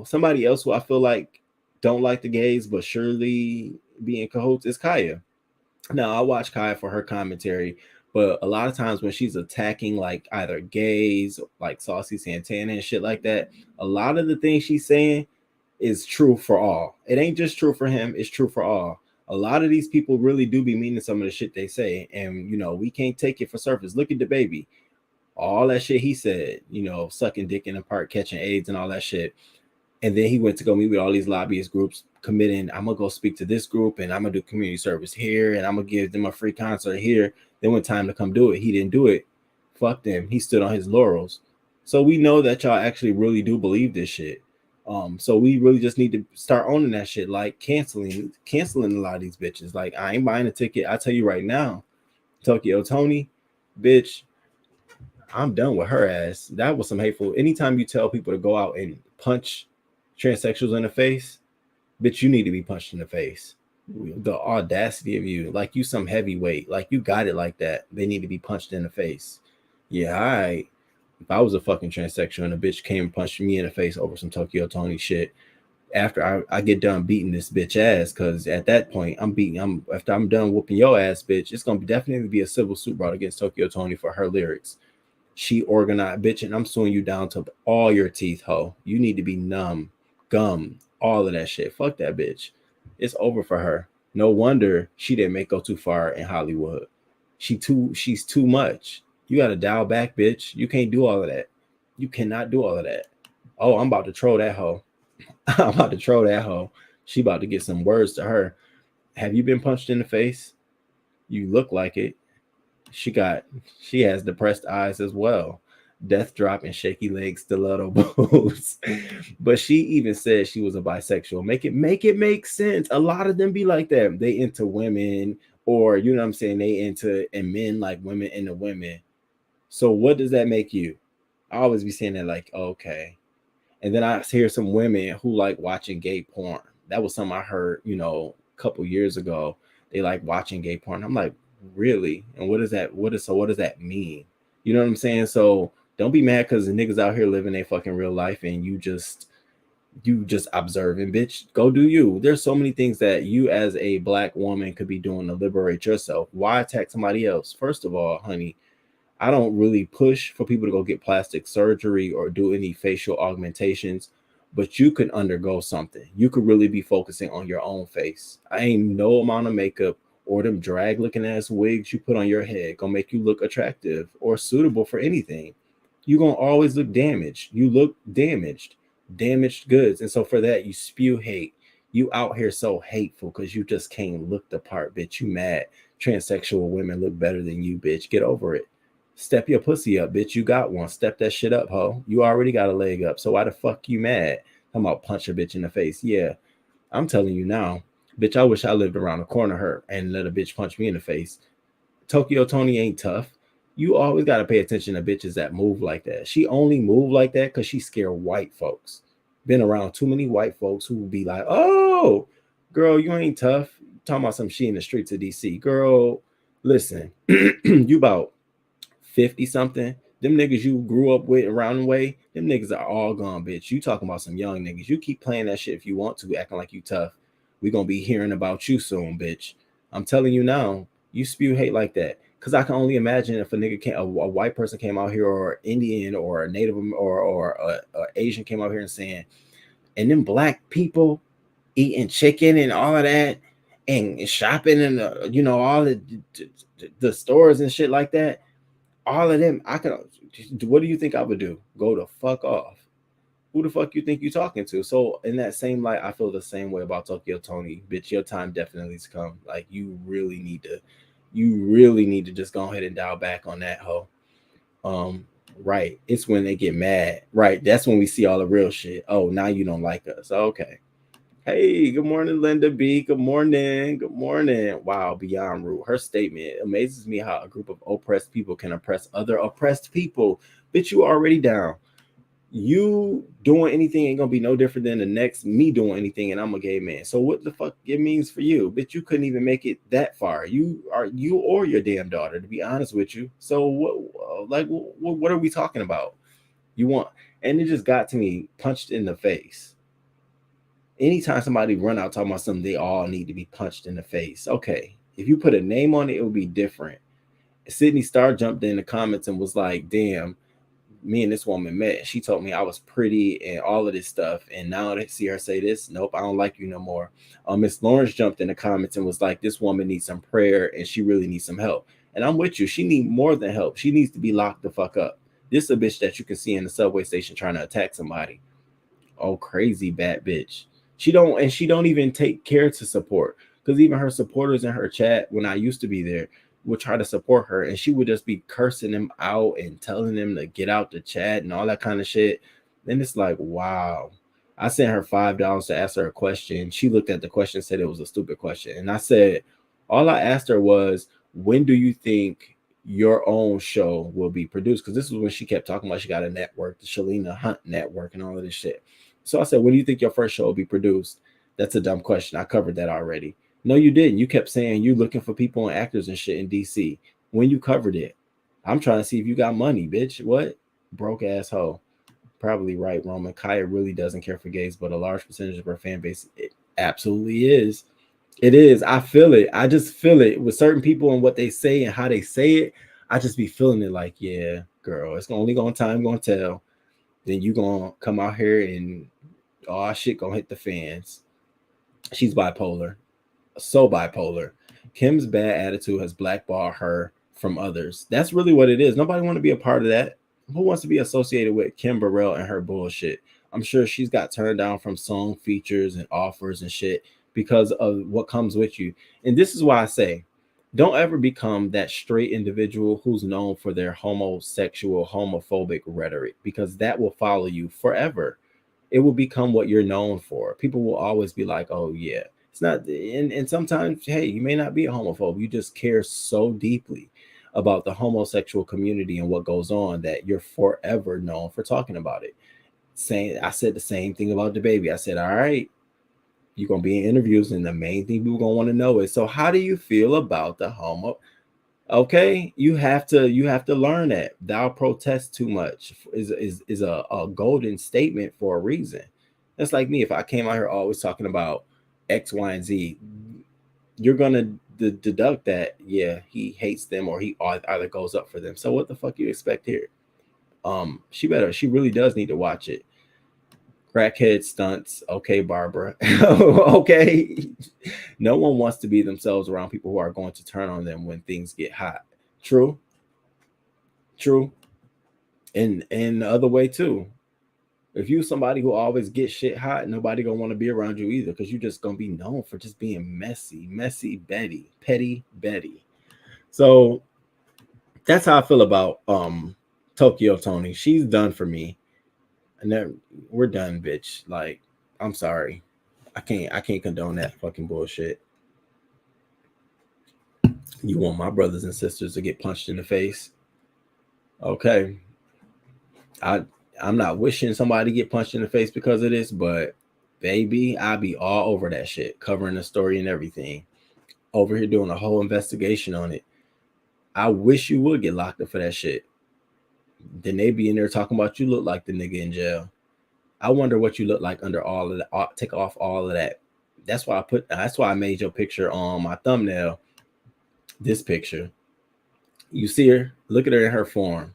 somebody else who I feel like don't like the gays, but surely be in cahoots is Kaya. Now, I watch Kaya for her commentary, but a lot of times when she's attacking like either gays, like Saucy Santana and shit like that, a lot of the things she's saying is true for all. It ain't just true for him, it's true for all. A lot of these people really do be meaning some of the shit they say, and we can't take it for surface. Look at the baby, all that shit he said, sucking dick in the park, catching AIDS, and all that shit. And then he went to go meet with all these lobbyist groups, committing, I'm gonna go speak to this group, and I'm gonna do community service here, and I'm gonna give them a free concert here. Then when time to come do it, he didn't do it. Fuck them. He stood on his laurels. So we know that y'all actually really do believe this shit. So we really just need to start owning that shit, like canceling a lot of these bitches. Like, I ain't buying a ticket. I tell you right now, Toni, bitch, I'm done with her ass. That was some hateful. Anytime you tell people to go out and punch transsexuals in the face, bitch, you need to be punched in the face. The audacity of you, like you some heavyweight, like you got it like that. They need to be punched in the face. Yeah, if I was a fucking transsexual and a bitch came and punched me in the face over some Toni shit, after I get done beating this bitch ass, because at that point after I'm done whooping your ass, bitch, it's gonna definitely be a civil suit brought against Toni for her lyrics. She organized, bitch, and I'm suing you down to all your teeth, ho. You need to be numb, gum, all of that shit. Fuck that bitch. It's over for her. No wonder she didn't make Go Too Far in Hollywood. She's too much. You gotta dial back, bitch. You can't do all of that. You cannot do all of that. Oh, I'm about to troll that hoe. I'm about to troll that hoe. She about to get some words to her. Have you been punched in the face? You look like it. She has depressed eyes as well. Death drop and shaky legs, stiletto boots. But she even said she was a bisexual. Make it make sense. A lot of them be like that. They into women, or you know what I'm saying, they into and men like women into women. So what does that make you? I always be saying that, like, okay. And then I hear some women who like watching gay porn. That was something I heard, a couple years ago. They like watching gay porn. I'm like, really? And what does that mean? You know what I'm saying? So don't be mad because the niggas out here living a fucking real life and you just observing, bitch. Go do you. There's so many things that you as a black woman could be doing to liberate yourself. Why attack somebody else? First of all, honey, I don't really push for people to go get plastic surgery or do any facial augmentations, but you can undergo something. You could really be focusing on your own face. I ain't no amount of makeup or them drag looking ass wigs you put on your head gonna make you look attractive or suitable for anything. You're gonna always look damaged. You look damaged goods. And so for that, you spew hate. You out here so hateful because you just can't look the part, bitch. You mad. Transsexual women look better than you, bitch. Get over it. Step your pussy up, bitch. You got one. Step that shit up, ho. You already got a leg up. So why the fuck you mad? I'm about to punch a bitch in the face. Yeah, I'm telling you now, bitch, I wish I lived around the corner her and let a bitch punch me in the face. Toni ain't tough. You always got to pay attention to bitches that move like that. She only move like that because she scared white folks. Been around too many white folks who would be like, oh, girl, you ain't tough. Talking about some she in the streets of DC. Girl, listen, you about 50 something. Them niggas you grew up with around the way, them niggas are all gone, bitch. You talking about some young niggas. You keep playing that shit if you want to, acting like you tough. We gonna be hearing about you soon, bitch. I'm telling you now, you spew hate like that. Cause I can only imagine if a white person came out here, or Indian, or a Native, or a Asian came out here and saying, and them black people eating chicken and all of that, and shopping and all the stores and shit like that. All of them, what do you think I would do? Go the fuck off. Who the fuck you think you talking to? So in that same light, I feel the same way about Toni. Bitch, your time definitely has come. Like, you really need to just go ahead and dial back on that hoe. Right. It's when they get mad. Right. That's when we see all the real shit. Oh, now you don't like us. Okay. Hey, good morning, Linda B. Good morning. Good morning. Wow, beyond rude. Her statement amazes me how a group of oppressed people can oppress other oppressed people. Bitch, you already down. you doing anything ain't gonna be no different than the next me doing anything, and I'm a gay man. So what the fuck it means for you? Bitch, you couldn't even make it that far. You or your damn daughter, to be honest with you. So what are we talking about? You want, and it just got to me, punched in the face. Anytime somebody run out talking about something, they all need to be punched in the face. Okay, if you put a name on it, it would be different. Sydney Starr jumped in the comments and was like, damn, me and this woman met. She told me I was pretty and all of this stuff. And now to see her say this, nope, I don't like you no more. Miss Lawrence jumped in the comments and was like, this woman needs some prayer and she really needs some help. And I'm with you. She needs more than help. She needs to be locked the fuck up. This is a bitch that you can see in the subway station trying to attack somebody. Oh, crazy bad bitch. She don't even take care to support, because even her supporters in her chat, when I used to be there, would try to support her, and she would just be cursing them out and telling them to get out the chat and all that kind of shit. Then it's like, wow. I sent her $5 to ask her a question. She looked at the question, said it was a stupid question. And I said, all I asked her was, when do you think your own show will be produced? Because this was when she kept talking about she got a network, the Shalina Hunt network and all of this shit. So I said, when do you think your first show will be produced? That's a dumb question. I covered that already. No, you didn't. You kept saying you looking for people and actors and shit in DC. When you covered it, I'm trying to see if you got money, bitch. What? Broke asshole. Probably right, Roman. Kaya really doesn't care for gays, but a large percentage of her fan base, it absolutely is. It is. I feel it. I just feel it with certain people and what they say and how they say it. I just be feeling it like, yeah, girl, it's only going time going to tell. Then you gonna come out here and all shit gonna hit the fans. She's bipolar. So bipolar. Kim's bad attitude has blackballed her from others. That's really what it is. Nobody want to be a part of that. Who wants to be associated with Kim Burrell and her bullshit? I'm sure she's got turned down from song features and offers and shit because of what comes with you. And this is why I say, don't ever become that straight individual who's known for their homosexual, homophobic rhetoric, because that will follow you forever. It will become what you're known for. People will always be like, oh yeah. It's not, and sometimes, hey, you may not be a homophobe. You just care so deeply about the homosexual community and what goes on that you're forever known for talking about it. I said the same thing about the baby. I said, all right, you're gonna be in interviews, and the main thing people gonna want to know is, so how do you feel about the homo? Okay, you have to learn that thou protest too much is a golden statement for a reason. That's like me. If I came out here always talking about X, Y, and Z, you're gonna deduct that, yeah, he hates them or he either goes up for them. So what the fuck you expect here? She really does need to watch it. Crackhead stunts. Okay, Barbara. Okay. No one wants to be themselves around people who are going to turn on them when things get hot. True. And the other way too. If you somebody who always gets shit hot, nobody gonna want to be around you either, because you're just gonna be known for just being messy Betty, petty Betty. So that's how I feel about Tokyo Toni. She's done for me. And then we're done, bitch. Like, I'm sorry. I can't condone that fucking bullshit. You want my brothers and sisters to get punched in the face? Okay. I'm not wishing somebody get punched in the face because of this, but baby, I'll be all over that shit, covering the story and everything. Over here doing a whole investigation on it. I wish you would get locked up for that shit. Then they be in there talking about you look like the nigga in jail. I wonder what you look like under all of that. Take off all of that. That's why I made your picture on my thumbnail. This picture. You see her? Look at her in her form.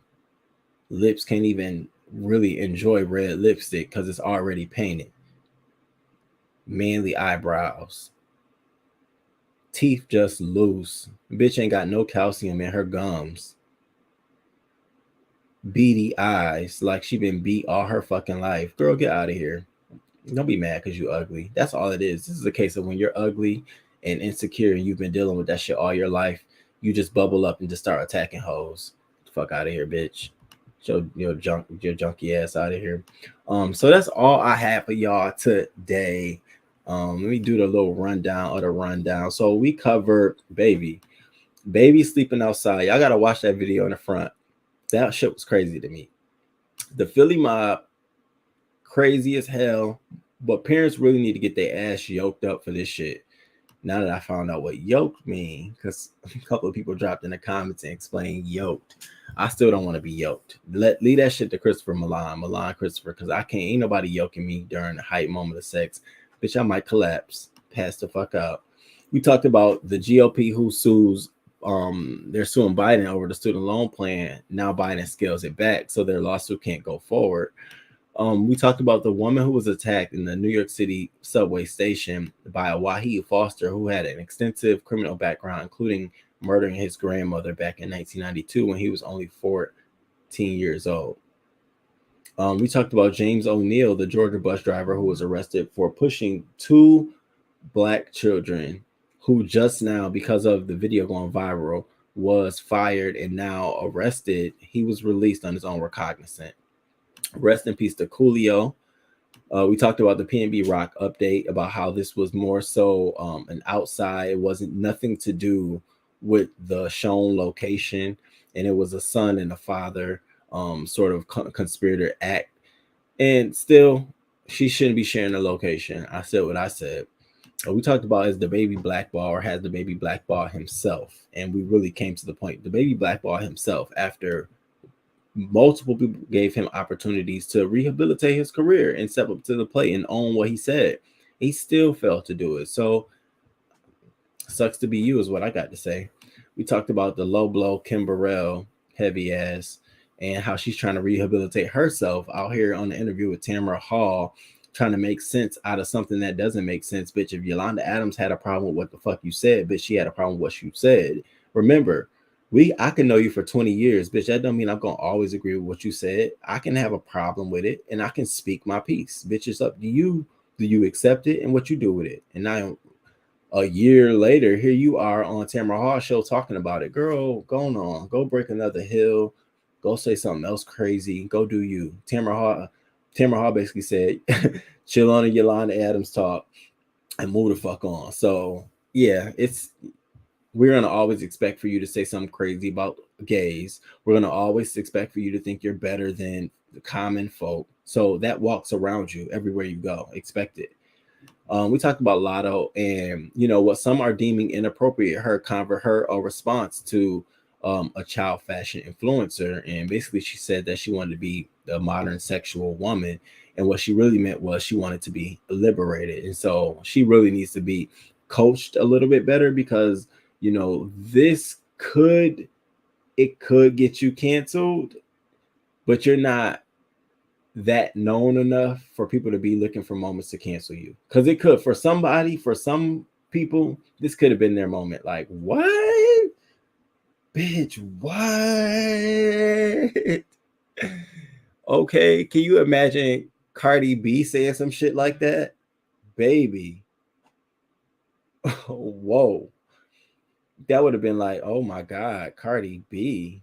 Lips can't even really enjoy red lipstick because it's already painted. Manly eyebrows. Teeth just loose. Bitch ain't got no calcium in her gums. Beady eyes, like she been beat all her fucking life. Girl, get out of here. Don't be mad because you ugly. That's all it is. This is a case of when you're ugly and insecure and you've been dealing with that shit all your life, you just bubble up and just start attacking hoes. Fuck out of here, bitch. Your junky ass out of here. So that's all I have for y'all today. Let me do the little rundown. So we covered baby sleeping outside. Y'all gotta watch that video in the front. That shit was crazy to me. The Philly mob crazy as hell. But parents really need to get their ass yoked up for this shit. Now that I found out what yoked mean, because a couple of people dropped in the comments and explained yoked. I still don't want to be yoked. Leave that shit to Christopher Milan Christopher, because ain't nobody yoking me during the height moment of sex. Bitch, I might collapse. Pass the fuck out. We talked about the GOP who sues. They're suing Biden over the student loan plan. Now Biden scales it back, so their lawsuit can't go forward. We talked about the woman who was attacked in the New York City subway station by a Wahid Foster who had an extensive criminal background, including murdering his grandmother back in 1992 when he was only 14 years old. We talked about James O'Neill, the Georgia bus driver who was arrested for pushing 2 black children, who just now, because of the video going viral, was fired and now arrested. He was released on his own recognizance. Rest in peace to Coolio. We talked about the PNB Rock update about how this was more so an outside. It wasn't nothing to do with the shown location, and it was a son and a father sort of conspirator act. And still, she shouldn't be sharing the location. I said what I said. We talked about is the baby blackball or has the baby blackball himself, and we really came to the point. The baby blackball himself after multiple people gave him opportunities to rehabilitate his career and step up to the plate and own what he said. He still failed to do it. So sucks to be you is what I got to say. We talked about the low blow Kim Burrell, heavy ass, and how she's trying to rehabilitate herself out here on the interview with Tamara Hall, trying to make sense out of something that doesn't make sense. Bitch, if Yolanda Adams had a problem with what the fuck you said, bitch, she had a problem with what you said. Remember, I can know you for 20 years, bitch. That don't mean I'm gonna always agree with what you said. I can have a problem with it and I can speak my piece. Bitch, it's up to you. Do you accept it and what you do with it? And now a year later, here you are on Tamara Hall show talking about it. Girl, go on. Go break another hill. Go say something else crazy. Go do you. Tamara Hall basically said, chill on a Yolanda Adams talk and move the fuck on. So yeah, we're going to always expect for you to say something crazy about gays. We're going to always expect for you to think you're better than the common folk. So that walks around you everywhere you go. Expect it. We talked about Lotto and, what some are deeming inappropriate, her response to a child fashion influencer. And basically she said that she wanted to be a modern sexual woman. And what she really meant was she wanted to be liberated. And so she really needs to be coached a little bit better because this could get you canceled, but you're not that known enough for people to be looking for moments to cancel you. Because it could, for some people, this could have been their moment. Like, what? Bitch, what? Okay, can you imagine Cardi B saying some shit like that? Baby. Whoa. That would have been like, oh my God, Cardi B,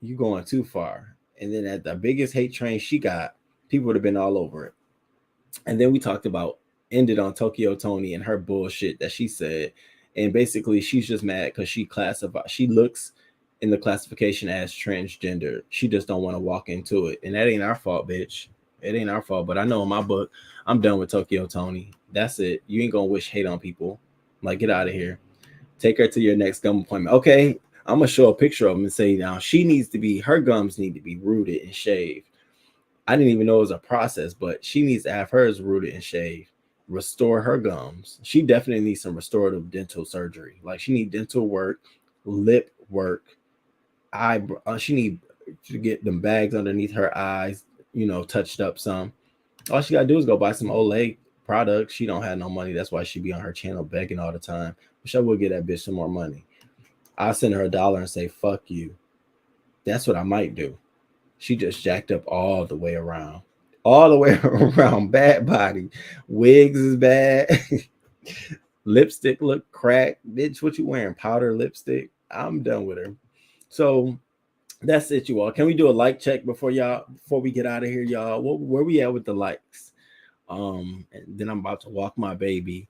you going too far. And then at the biggest hate train she got, people would have been all over it. And then we ended on Tokyo Toni and her bullshit that she said. And basically she's just mad because she looks in the classification as transgender. She just don't want to walk into it. And that ain't our fault, bitch. It ain't our fault. But I know in my book, I'm done with Tokyo Toni. That's it. You ain't gonna wish hate on people. Like, get out of here. Take her to your next gum appointment. Okay, I'm gonna show a picture of them and say now her gums need to be rooted and shaved. I didn't even know it was a process, but she needs to have hers rooted and shaved. Restore her gums. She definitely needs some restorative dental surgery. Like she needs dental work, lip work, she need to get them bags underneath her eyes, touched up some. All she gotta do is go buy some Olay products. She don't have no money. That's why she be on her channel begging all the time. Wish I would get that bitch some more money. I'll send her $1 and say, fuck you. That's what I might do. She just jacked up all the way around. All the way around. Bad body. Wigs is bad. Lipstick look cracked. Bitch, what you wearing? Powder lipstick? I'm done with her. So that's it, you all. Can we do a like check before we get out of here, y'all? Where we at with the likes? And then I'm about to walk my baby.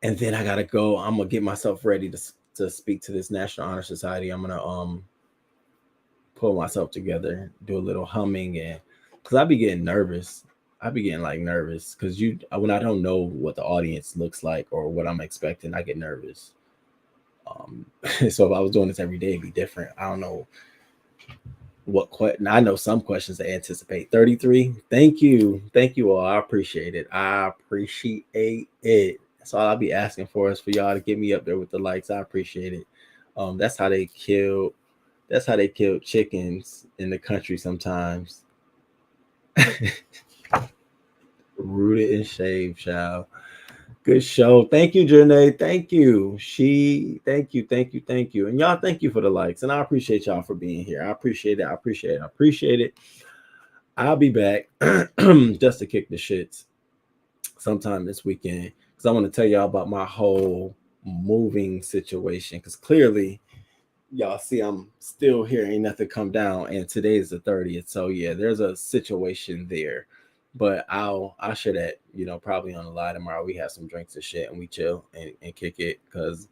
And then I gotta go. I'm gonna get myself ready to speak to this National Honor Society. I'm gonna pull myself together, do a little humming, and because I be getting nervous. I be getting like nervous because when I don't know what the audience looks like or what I'm expecting, I get nervous. So if I was doing this every day, it'd be different. I don't know what question. I know some questions to anticipate. 33. Thank you all. I appreciate it. That's all I'll be asking for is for y'all to get me up there with the likes. I appreciate it. That's how they killed chickens in the country sometimes. Rooted and shaved, child. Good show. Thank you, Janae. Thank you. Thank you. And y'all, thank you for the likes. And I appreciate y'all for being here. I appreciate it. I'll be back just to kick the shits sometime this weekend because I want to tell y'all about my whole moving situation. Because clearly, y'all see I'm still here. Ain't nothing come down. And today is the 30th. So yeah, there's a situation there. But I'll share that, probably on the live tomorrow. We have some drinks and shit and we chill and kick it because,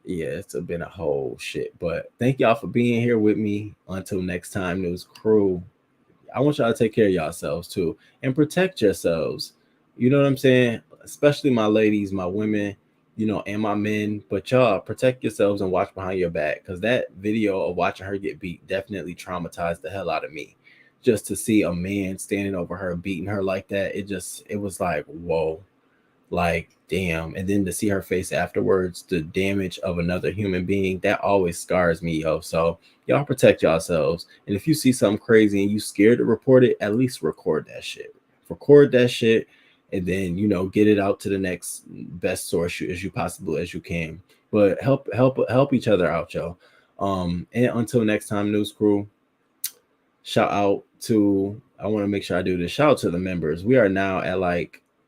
yeah, it's been a whole shit. But thank y'all for being here with me. Until next time, News Crew. I want y'all to take care of yourselves too and protect yourselves. You know what I'm saying? Especially my ladies, my women, and my men. But y'all protect yourselves and watch behind your back because that video of watching her get beat definitely traumatized the hell out of me. Just to see a man standing over her, beating her like that, it was like, whoa, like, damn. And then to see her face afterwards, the damage of another human being, that always scars me, yo. So y'all protect yourselves. And if you see something crazy and you scared to report it, at least record that shit. And then, get it out to the next best source as you possibly as you can. But help each other out, yo. And until next time, News Crew. Shout out to, I want to make sure I do this. Shout out to the members. We are now at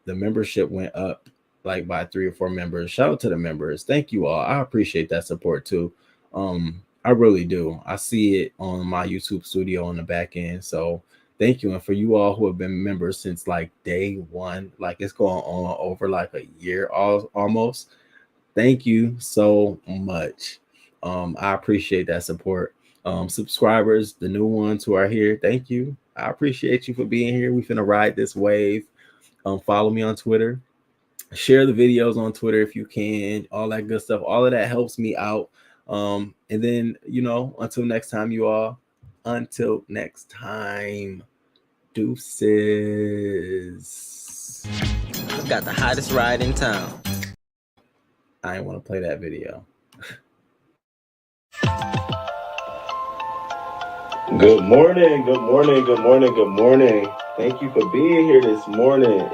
the membership went up by 3 or 4 members. Shout out to the members. Thank you all. I appreciate that support too. I really do. I see it on my YouTube studio on the back end. So thank you. And for you all who have been members since day one, it's going on over a year almost. Thank you so much. I appreciate that support. Subscribers, the new ones who are here, thank you. I appreciate you for being here. We finna ride this wave. Follow me on Twitter. Share the videos on Twitter if you can. All that good stuff. All of that helps me out. And then, until next time, you all. Until next time. Deuces.
I've got the hottest ride in town.
I didn't want to play that video. Good morning. Thank you for being here this morning.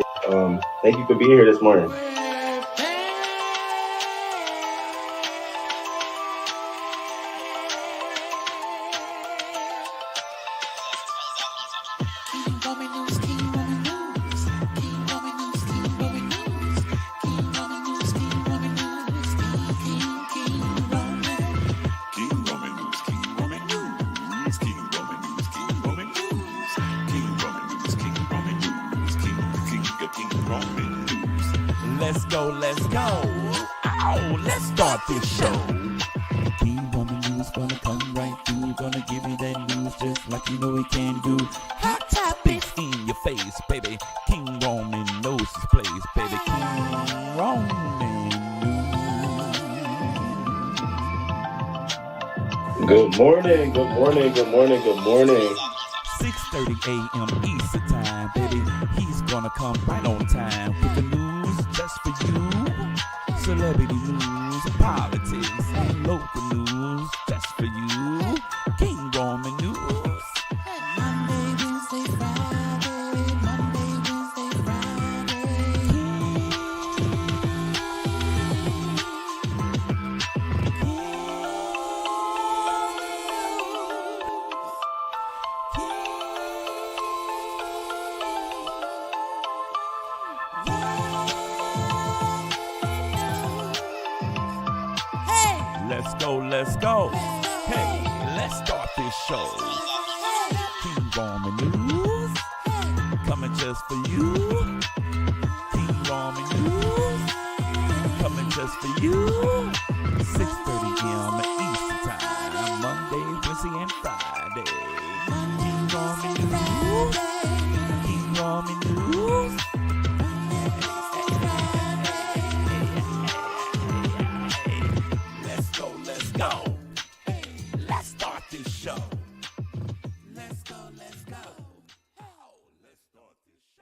Let's go. Oh, let's start this show. King Roman News gonna come right through. Gonna give you that news just like you know he can do. Hot topics in your face, baby. King Roman knows his place, baby. King Roman News.
Good morning.
6:30 a.m. Eastern time, baby. He's gonna come right on time with the news just for you. Celebrity news, politics, and local news just for you. King Roman News. Monday, Wednesday, Friday. Let's go. Hey, let's start this show. King Roman News, coming just for you.